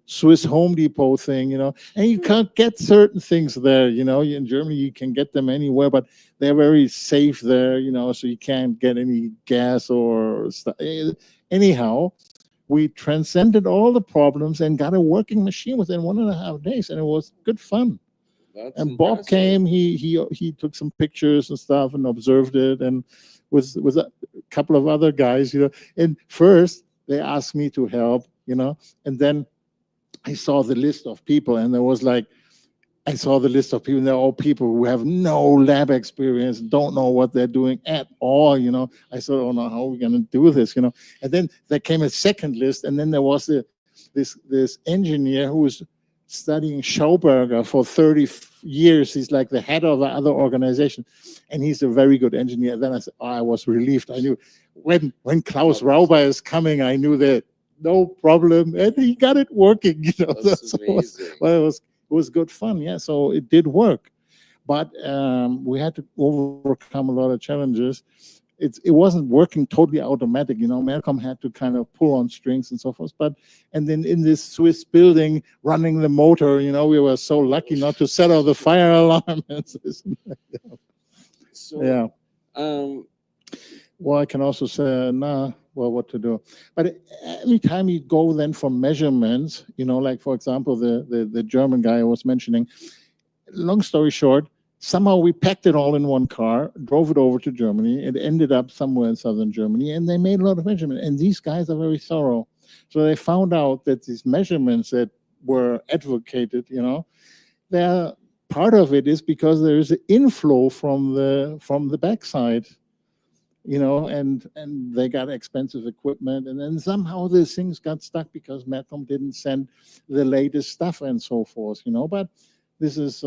Swiss Home Depot thing, and you can't get certain things there. In Germany you can get them anywhere, but they're very safe there. So you can't get any gas or stuff. Anyhow, we transcended all the problems and got a working machine within 1.5 days, and it was good fun. That's and Bob impressive. came, he took some pictures and stuff and observed it, and with a couple of other guys, and first they asked me to help, and then I saw the list of people, and they're all people who have no lab experience, don't know what they're doing at all, I said, oh no, how are we going to do this, and then there came a second list, and then there was this engineer who was studying Schauberger for 30 years. He's like the head of the other organization, and he's a very good engineer. Then I said, I was relieved. I knew when Klaus Rauber is coming, I knew that no problem, and he got it working. That's amazing. It was good fun. Yeah, so it did work, but we had to overcome a lot of challenges. It wasn't working totally automatic, Malcolm had to kind of pull on strings and so forth. And then in this Swiss building, running the motor, we were so lucky not to set off the fire alarm. So, yeah. Well, I can also say, what to do. But every time you go then for measurements, like for example, the German guy I was mentioning, long story short, somehow we packed it all in one car, drove it over to Germany. It ended up somewhere in southern Germany, and they made a lot of measurements. And these guys are very thorough. So they found out that these measurements that were advocated, they're part of it is because there is an inflow from the backside, and they got expensive equipment. And then somehow these things got stuck because Malcolm didn't send the latest stuff and so forth, But this is...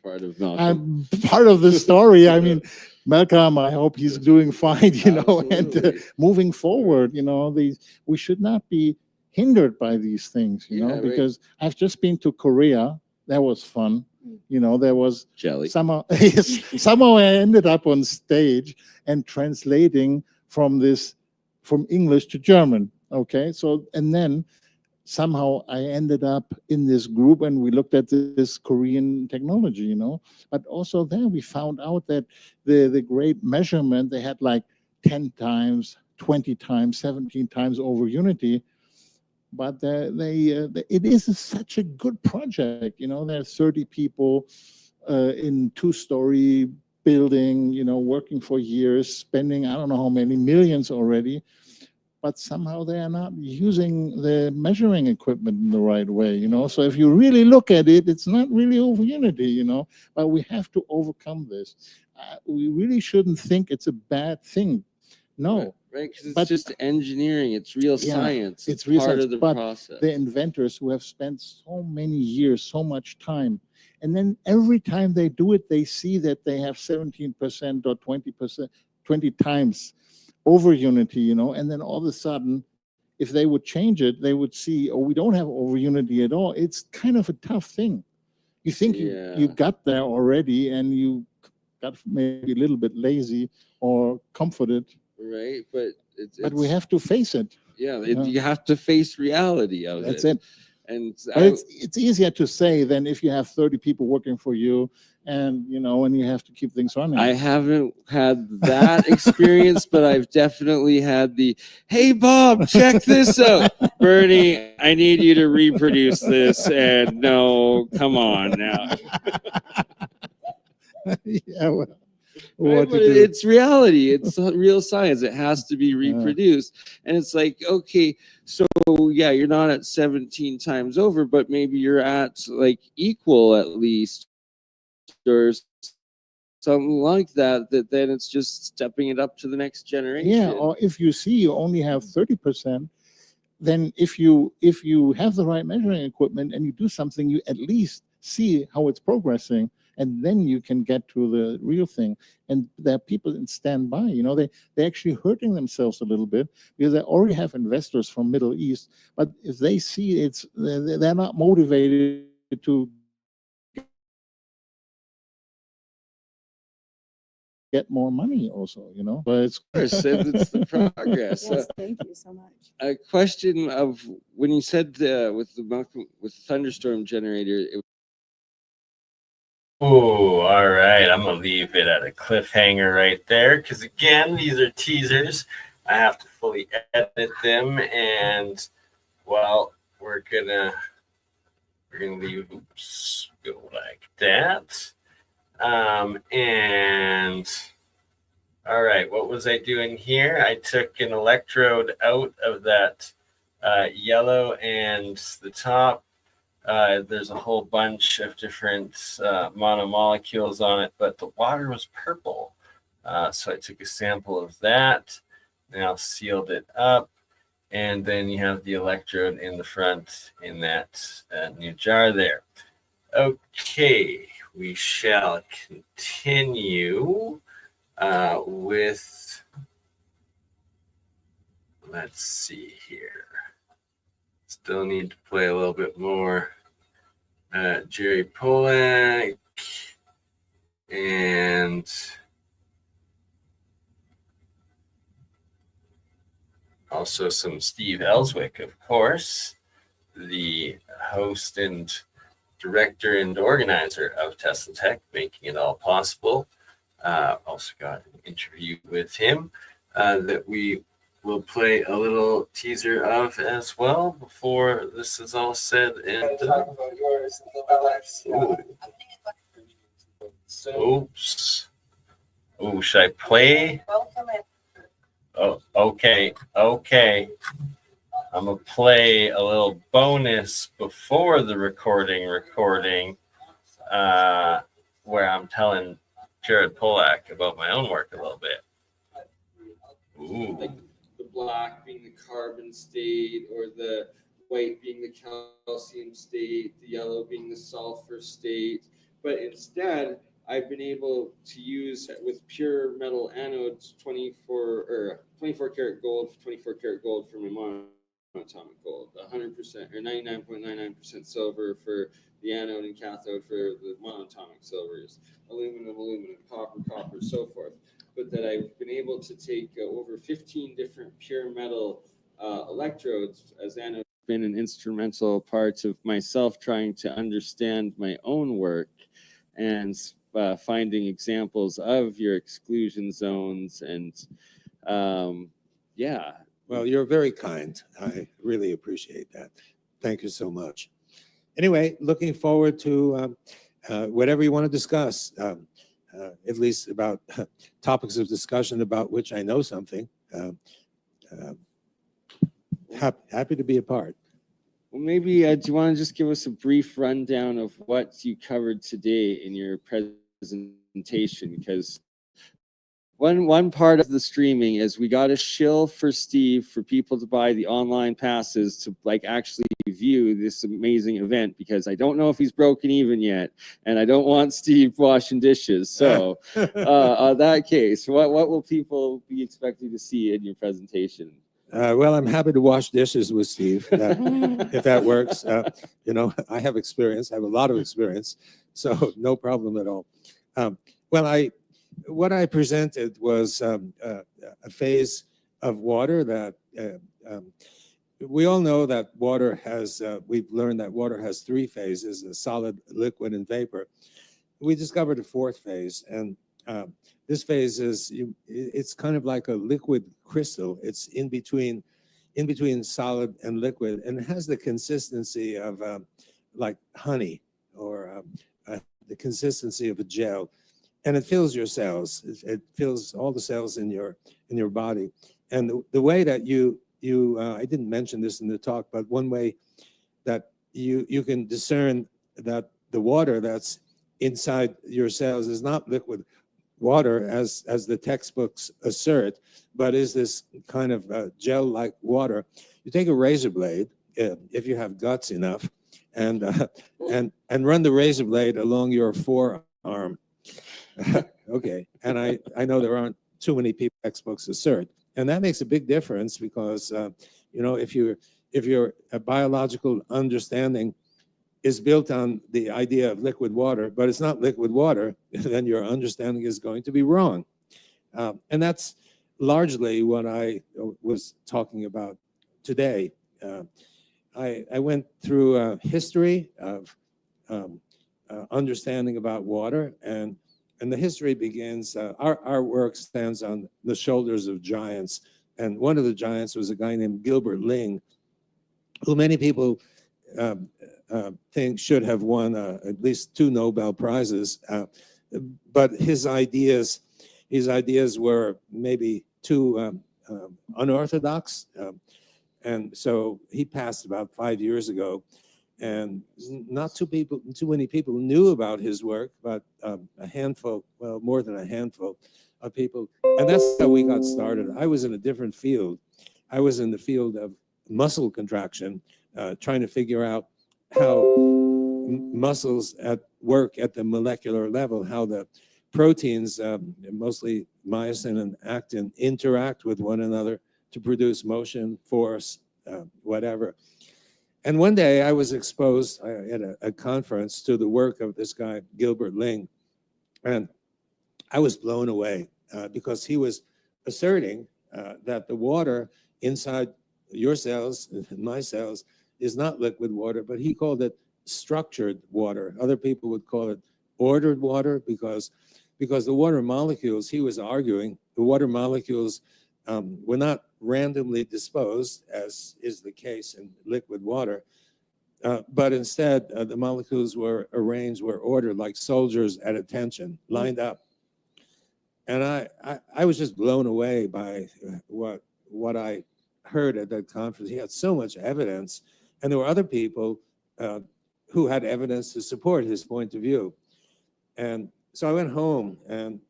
part of Malcolm. Part of the story. I mean, Malcolm, I hope he's doing fine, and moving forward, we should not be hindered by these things, because I've just been to Korea. That was fun. There was jelly. Somehow I ended up on stage and translating from English to German. Okay. So, and then somehow I ended up in this group, and we looked at this Korean technology, but also there we found out that the great measurement, they had like 10 times, 20 times, 17 times over unity, but it is such a good project, there's 30 people in 2-story building, working for years, spending, I don't know how many millions already, but somehow they are not using the measuring equipment in the right way, So if you really look at it, it's not really over unity, but we have to overcome this. We really shouldn't think it's a bad thing. No. Right, because it's just engineering. It's real science. It's real part science, of the but process. the inventors who have spent so many years, so much time, and then every time they do it, they see that they have 17% or 20%, 20 times over unity, and then all of a sudden, if they would change it, they would see, we don't have over unity at all. It's kind of a tough thing. You think you got there already, and you got maybe a little bit lazy or comforted. Right, but we have to face it. Yeah, you have to face reality of it. That's it. And it's easier to say than if you have 30 people working for you, and and you have to keep things running. I haven't had that experience, but I've definitely had the, hey Bob, check this out. Bernie, I need you to reproduce this, and no, come on now. Yeah, well, right, but it's reality. It's real science. It has to be reproduced. And it's like, okay, so yeah, you're not at 17 times over, but maybe you're at like equal at least, or something like that, then it's just stepping it up to the next generation. Yeah, or if you see you only have 30%, then if you have the right measuring equipment and you do something, you at least see how it's progressing. and then you can get to the real thing. And there are people that stand by, you know, they're actually hurting themselves a little bit because they already have investors from Middle East, but if they see they're not motivated to get more money also, you know, but it's It's the progress. Yes, thank you so much. A question of when you said with the thunderstorm generator, Oh, all right. I'm gonna leave it at a cliffhanger right there because again, these are teasers. I have to fully edit them, and well, we're gonna leave go like that. And all right, what was I doing here? I took an electrode out of that yellow and the top. There's a whole bunch of different monomolecules on it, but the water was purple. So I took a sample of that, now sealed it up, and then you have the electrode in the front in that new jar there. Okay, we shall continue with, let's see here. Still need to play a little bit more Jerry Pollack and also some Steve Ellswick, of course, the host and director and organizer of TeslaTech, making it all possible. Also got an interview with him that we will play a little teaser of as well before this is all said and done. Oops. Oh, should I play? Oh, okay. I'm gonna play a little bonus before the recording, where I'm telling Gerald Pollack about my own work a little bit. Ooh. like the black being the carbon state, or the white being the calcium state, the yellow being the sulfur state. But instead, I've been able to use with pure metal anodes 24 karat gold, 24 karat gold for my monatomic gold, 100% or 99.99% silver for the anode and cathode for the monatomic silvers, aluminum, copper, so forth. But that I've been able to take over 15 different pure metal electrodes as anodes. Been an instrumental part of myself trying to understand my own work and finding examples of your exclusion zones and yeah. Well, you're very kind. I really appreciate that. Thank you so much. Anyway, looking forward to whatever you want to discuss, at least about topics of discussion about which I know something. Happy to be a part. Well, maybe do you want to just give us a brief rundown of what you covered today in your presentation? Because one part of the streaming is we got a shill for Steve for people to buy the online passes to like actually view this amazing event, because I don't know if he's broken even yet, and I don't want Steve washing dishes. So on that case, what will people be expecting to see in your presentation? Well, I'm happy to wash dishes with Steve, if that works. You know, I have experience. I have a lot of experience, so no problem at all. What I presented was a phase of water that we all know that water has, we've learned that water has three phases, a solid, liquid, and vapor. We discovered a fourth phase, and this phase is, it's kind of like a liquid crystal. It's in between solid and liquid, and it has the consistency of like honey, or the consistency of a gel. And it fills your cells. It fills all the cells in your body. And the way that I didn't mention this in the talk, but one way that you can discern that the water that's inside your cells is not liquid water as the textbooks assert, but is this kind of gel-like water. You take a razor blade, if you have guts enough, and run the razor blade along your forearm arm. Okay, and I know there aren't too many people textbooks assert, and that makes a big difference because you know, if your biological understanding is built on the idea of liquid water, but it's not liquid water, then your understanding is going to be wrong. And that's largely what I was talking about today. I went through a history of understanding about water, and the history begins, our work stands on the shoulders of giants, and one of the giants was a guy named Gilbert Ling, who many people think should have won at least 2 Nobel Prizes, but his ideas were maybe too unorthodox, and so he passed about 5 years ago, and not too many people knew about his work, but a handful, well, more than a handful of people, and that's how we got started. I was in a different field. I was in the field of muscle contraction, trying to figure out how muscles work at the molecular level, how the proteins, mostly myosin and actin, interact with one another to produce motion, force, whatever. And one day I was exposed at a conference to the work of this guy, Gilbert Ling, and I was blown away because he was asserting that the water inside your cells, my cells, is not liquid water, but he called it structured water. Other people would call it ordered water because the water molecules, he was arguing, the water molecules were not randomly disposed, as is the case in liquid water, but instead the molecules were arranged, were ordered like soldiers at attention, lined up. And I was just blown away by what I heard at that conference. He had so much evidence, and there were other people who had evidence to support his point of view. And so I went home and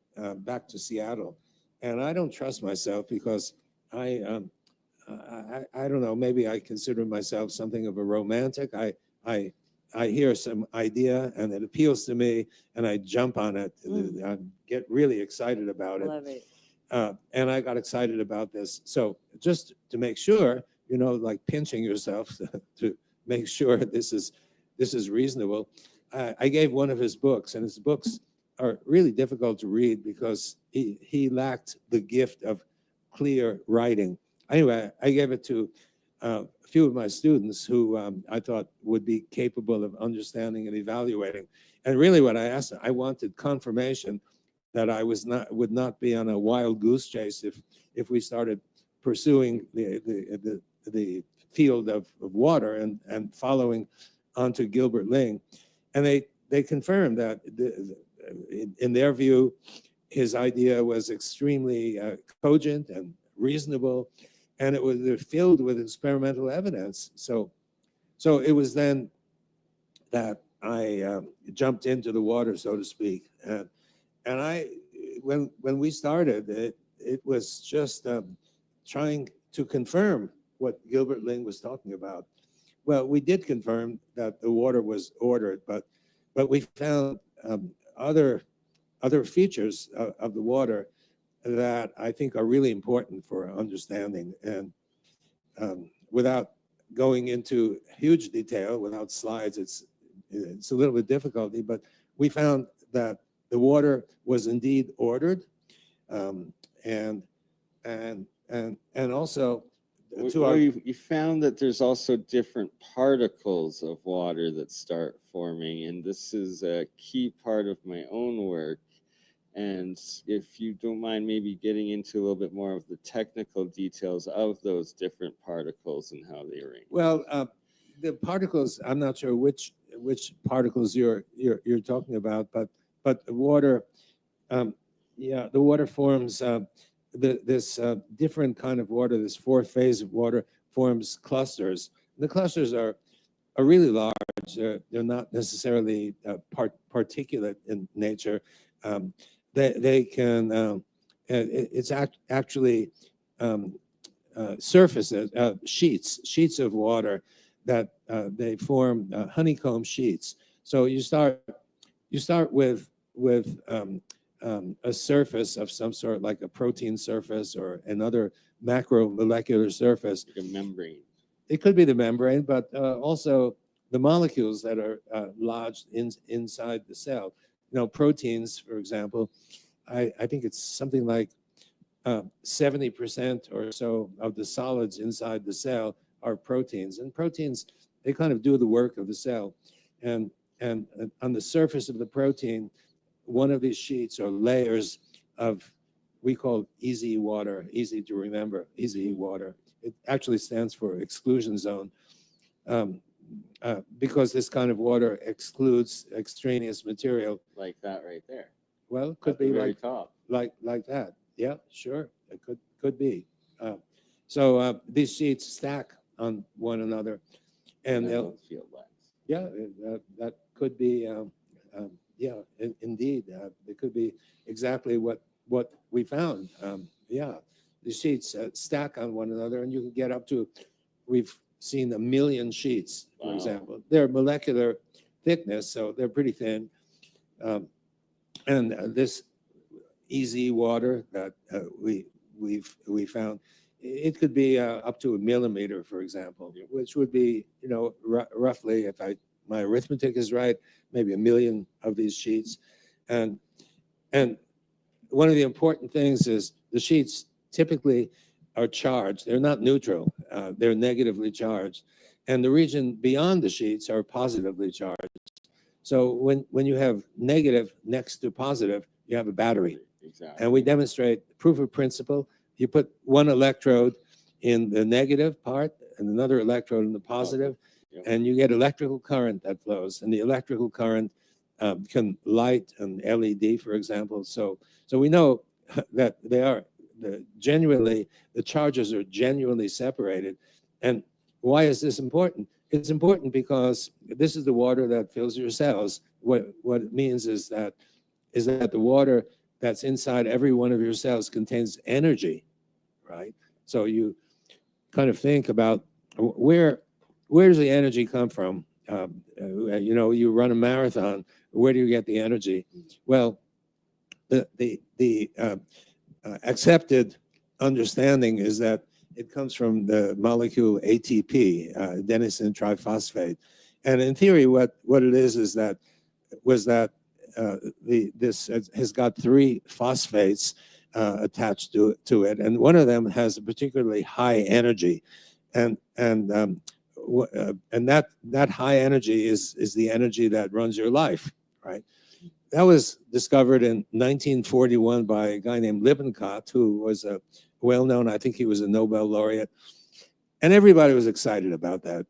back to Seattle, and I don't trust myself because I don't know, maybe I consider myself something of a romantic. I hear some idea and it appeals to me, and I jump on it. I get really excited about it. Love it. And I got excited about this. So just to make sure, you know, like pinching yourself to make sure this is reasonable, I gave one of his books, and his books are really difficult to read because he lacked the gift of clear writing. Anyway, I gave it to a few of my students who I thought would be capable of understanding and evaluating. And really what I asked, I wanted confirmation that I would not be on a wild goose chase if we started pursuing the field of water and following onto Gilbert Ling. And they confirmed that in their view, his idea was extremely cogent and reasonable, and it was filled with experimental evidence. So it was then that I jumped into the water, so to speak. And when we started, it was just trying to confirm what Gilbert Ling was talking about. Well, we did confirm that the water was ordered, but we found other features of the water that I think are really important for understanding. And without going into huge detail, without slides, it's a little bit difficulty, but we found that the water was indeed ordered, and also you found that there's also different particles of water that start forming, and this is a key part of my own work. And if you don't mind maybe getting into a little bit more of the technical details of those different particles and how they arrange. Well, the particles, I'm not sure which particles you're talking about, but the water, the water forms this different kind of water. This fourth phase of water forms clusters. The clusters are really large. They're not necessarily particulate in nature. They can, it's actually surfaces, sheets of water that they form honeycomb sheets. So you start with a surface of some sort, like a protein surface or another macromolecular surface. Like a membrane. It could be the membrane, but also the molecules that are lodged inside the cell. You know, proteins, for example, I think it's something like 70% or so of the solids inside the cell are proteins. And proteins, they kind of do the work of the cell. And on the surface of the protein, one of these sheets or layers of, we call easy water, easy to remember, easy water. It actually stands for exclusion zone, because this kind of water excludes extraneous material. Like that right there. Well, it could At the be very like top. like that. Yeah, sure, it could be. So these sheets stack on one another, and they'll field lines. yeah, that could be yeah, indeed, it could be exactly what we found. Yeah, the sheets stack on one another, and you can get up to, we've seen 1 million sheets, for example. They're molecular thickness, so they're pretty thin. And this easy water that we found, it could be up to 1 millimeter, for example, which would be, you know, roughly, if my arithmetic is right, maybe 1 million of these sheets. And one of the important things is the sheets typically are charged. They're not neutral. They're negatively charged. And the region beyond the sheets are positively charged. So when you have negative next to positive, you have a battery. Exactly. And we demonstrate proof of principle. You put one electrode in the negative part and another electrode in the positive, and you get electrical current that flows. And the electrical current can light an LED, for example. So we know that they are genuinely, the charges are genuinely separated. And why is this important? It's important because this is the water that fills your cells. What it means is that the water that's inside every one of your cells contains energy, right? So you kind of think about where does the energy come from? You know, you run a marathon. Where do you get the energy? Well, the accepted understanding is that it comes from the molecule ATP, adenosine triphosphate. And in theory, what it is that this has got 3 phosphates attached to it, and one of them has a particularly high energy, and that high energy is the energy that runs your life, right? That was discovered in 1941 by a guy named Lippincott, who was a well-known, I think he was a Nobel laureate, and everybody was excited about that.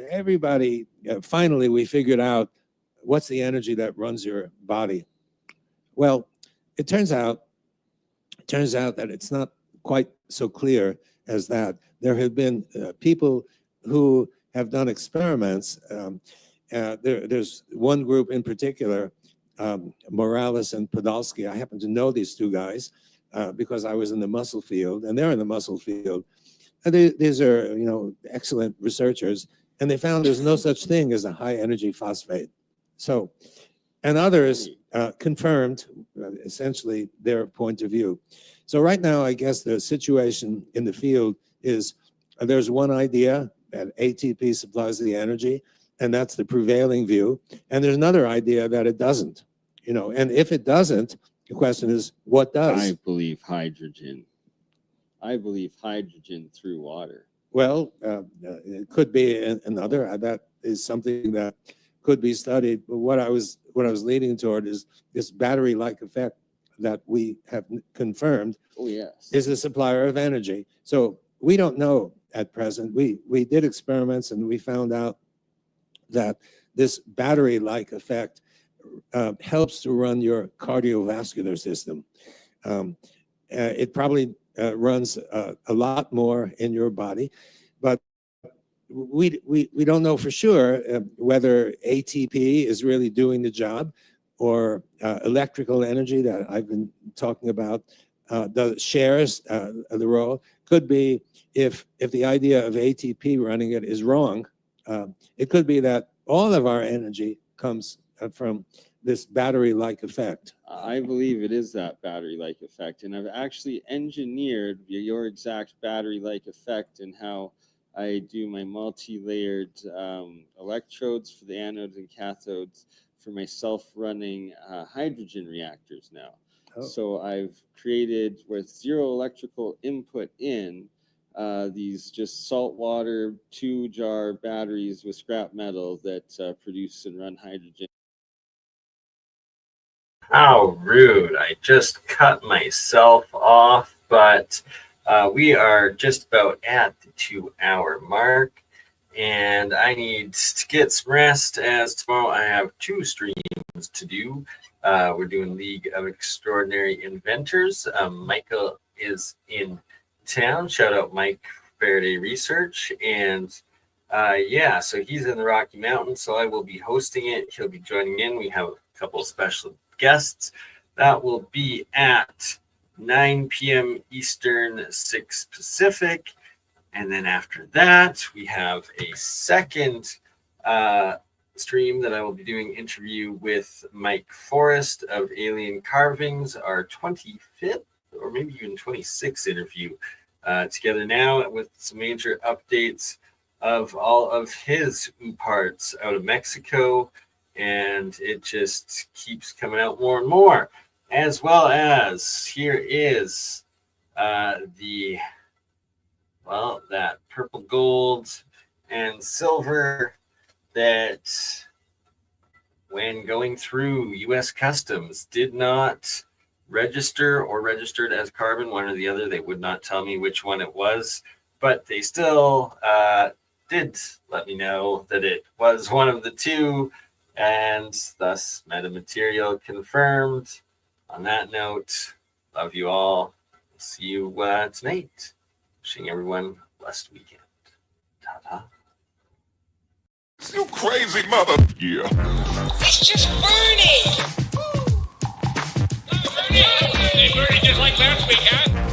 Everybody, finally, we figured out what's the energy that runs your body. Well, it turns out that it's not quite so clear as that. There have been people who have done experiments. There's one group in particular, Morales and Podolsky. I happen to know these 2 guys because I was in the muscle field, and they're in the muscle field. And these are, you know, excellent researchers, and they found there's no such thing as a high energy phosphate. So, and others confirmed essentially their point of view. So right now, I guess the situation in the field is there's one idea that ATP supplies the energy, and that's the prevailing view. And there's another idea that it doesn't, you know, and if it doesn't, the question is, what does? I believe hydrogen. I believe hydrogen through water. Well, it could be another. That is something that could be studied. But what I was leading toward is this battery-like effect that we have confirmed. Oh, yes. Is a supplier of energy. So we don't know at present. We did experiments, and we found out that this battery-like effect helps to run your cardiovascular system. It probably runs a lot more in your body, but we don't know for sure whether ATP is really doing the job, or electrical energy that I've been talking about shares the role. Could be if the idea of ATP running it is wrong, it could be that all of our energy comes from this battery-like effect? I believe it is that battery-like effect, and I've actually engineered your exact battery-like effect and how I do my multi-layered electrodes for the anodes and cathodes for my self-running hydrogen reactors now. Oh. So I've created with zero electrical input in these just saltwater 2-jar batteries with scrap metal that produce and run hydrogen. How rude. I just cut myself off, but we are just about at the 2-hour mark, and I need to get some rest as tomorrow I have 2 streams to do. We're doing League of Extraordinary Inventors. Michael is in town. Shout out Mike Faraday Research. And yeah, so he's in the Rocky Mountains, so I will be hosting it. He'll be joining in. We have a couple of special guests. That will be at 9 p.m. Eastern, 6 Pacific. And then after that, we have a second stream that I will be doing interview with Mike Forrest of Alien Carvings, our 25th or maybe even 26th interview together now with some major updates of all of his parts out of Mexico. And it just keeps coming out more and more. As well as here is that purple gold and silver that when going through U.S. Customs did not register or registered as carbon, one or the other. They would not tell me which one it was, but they still did let me know that it was one of the two, and thus metamaterial confirmed. On that note, love you all. See you tonight. Wishing everyone a blessed weekend. Ta-ta. You crazy mother. Yeah. It's just BurnEye. Bernie just like last week, huh?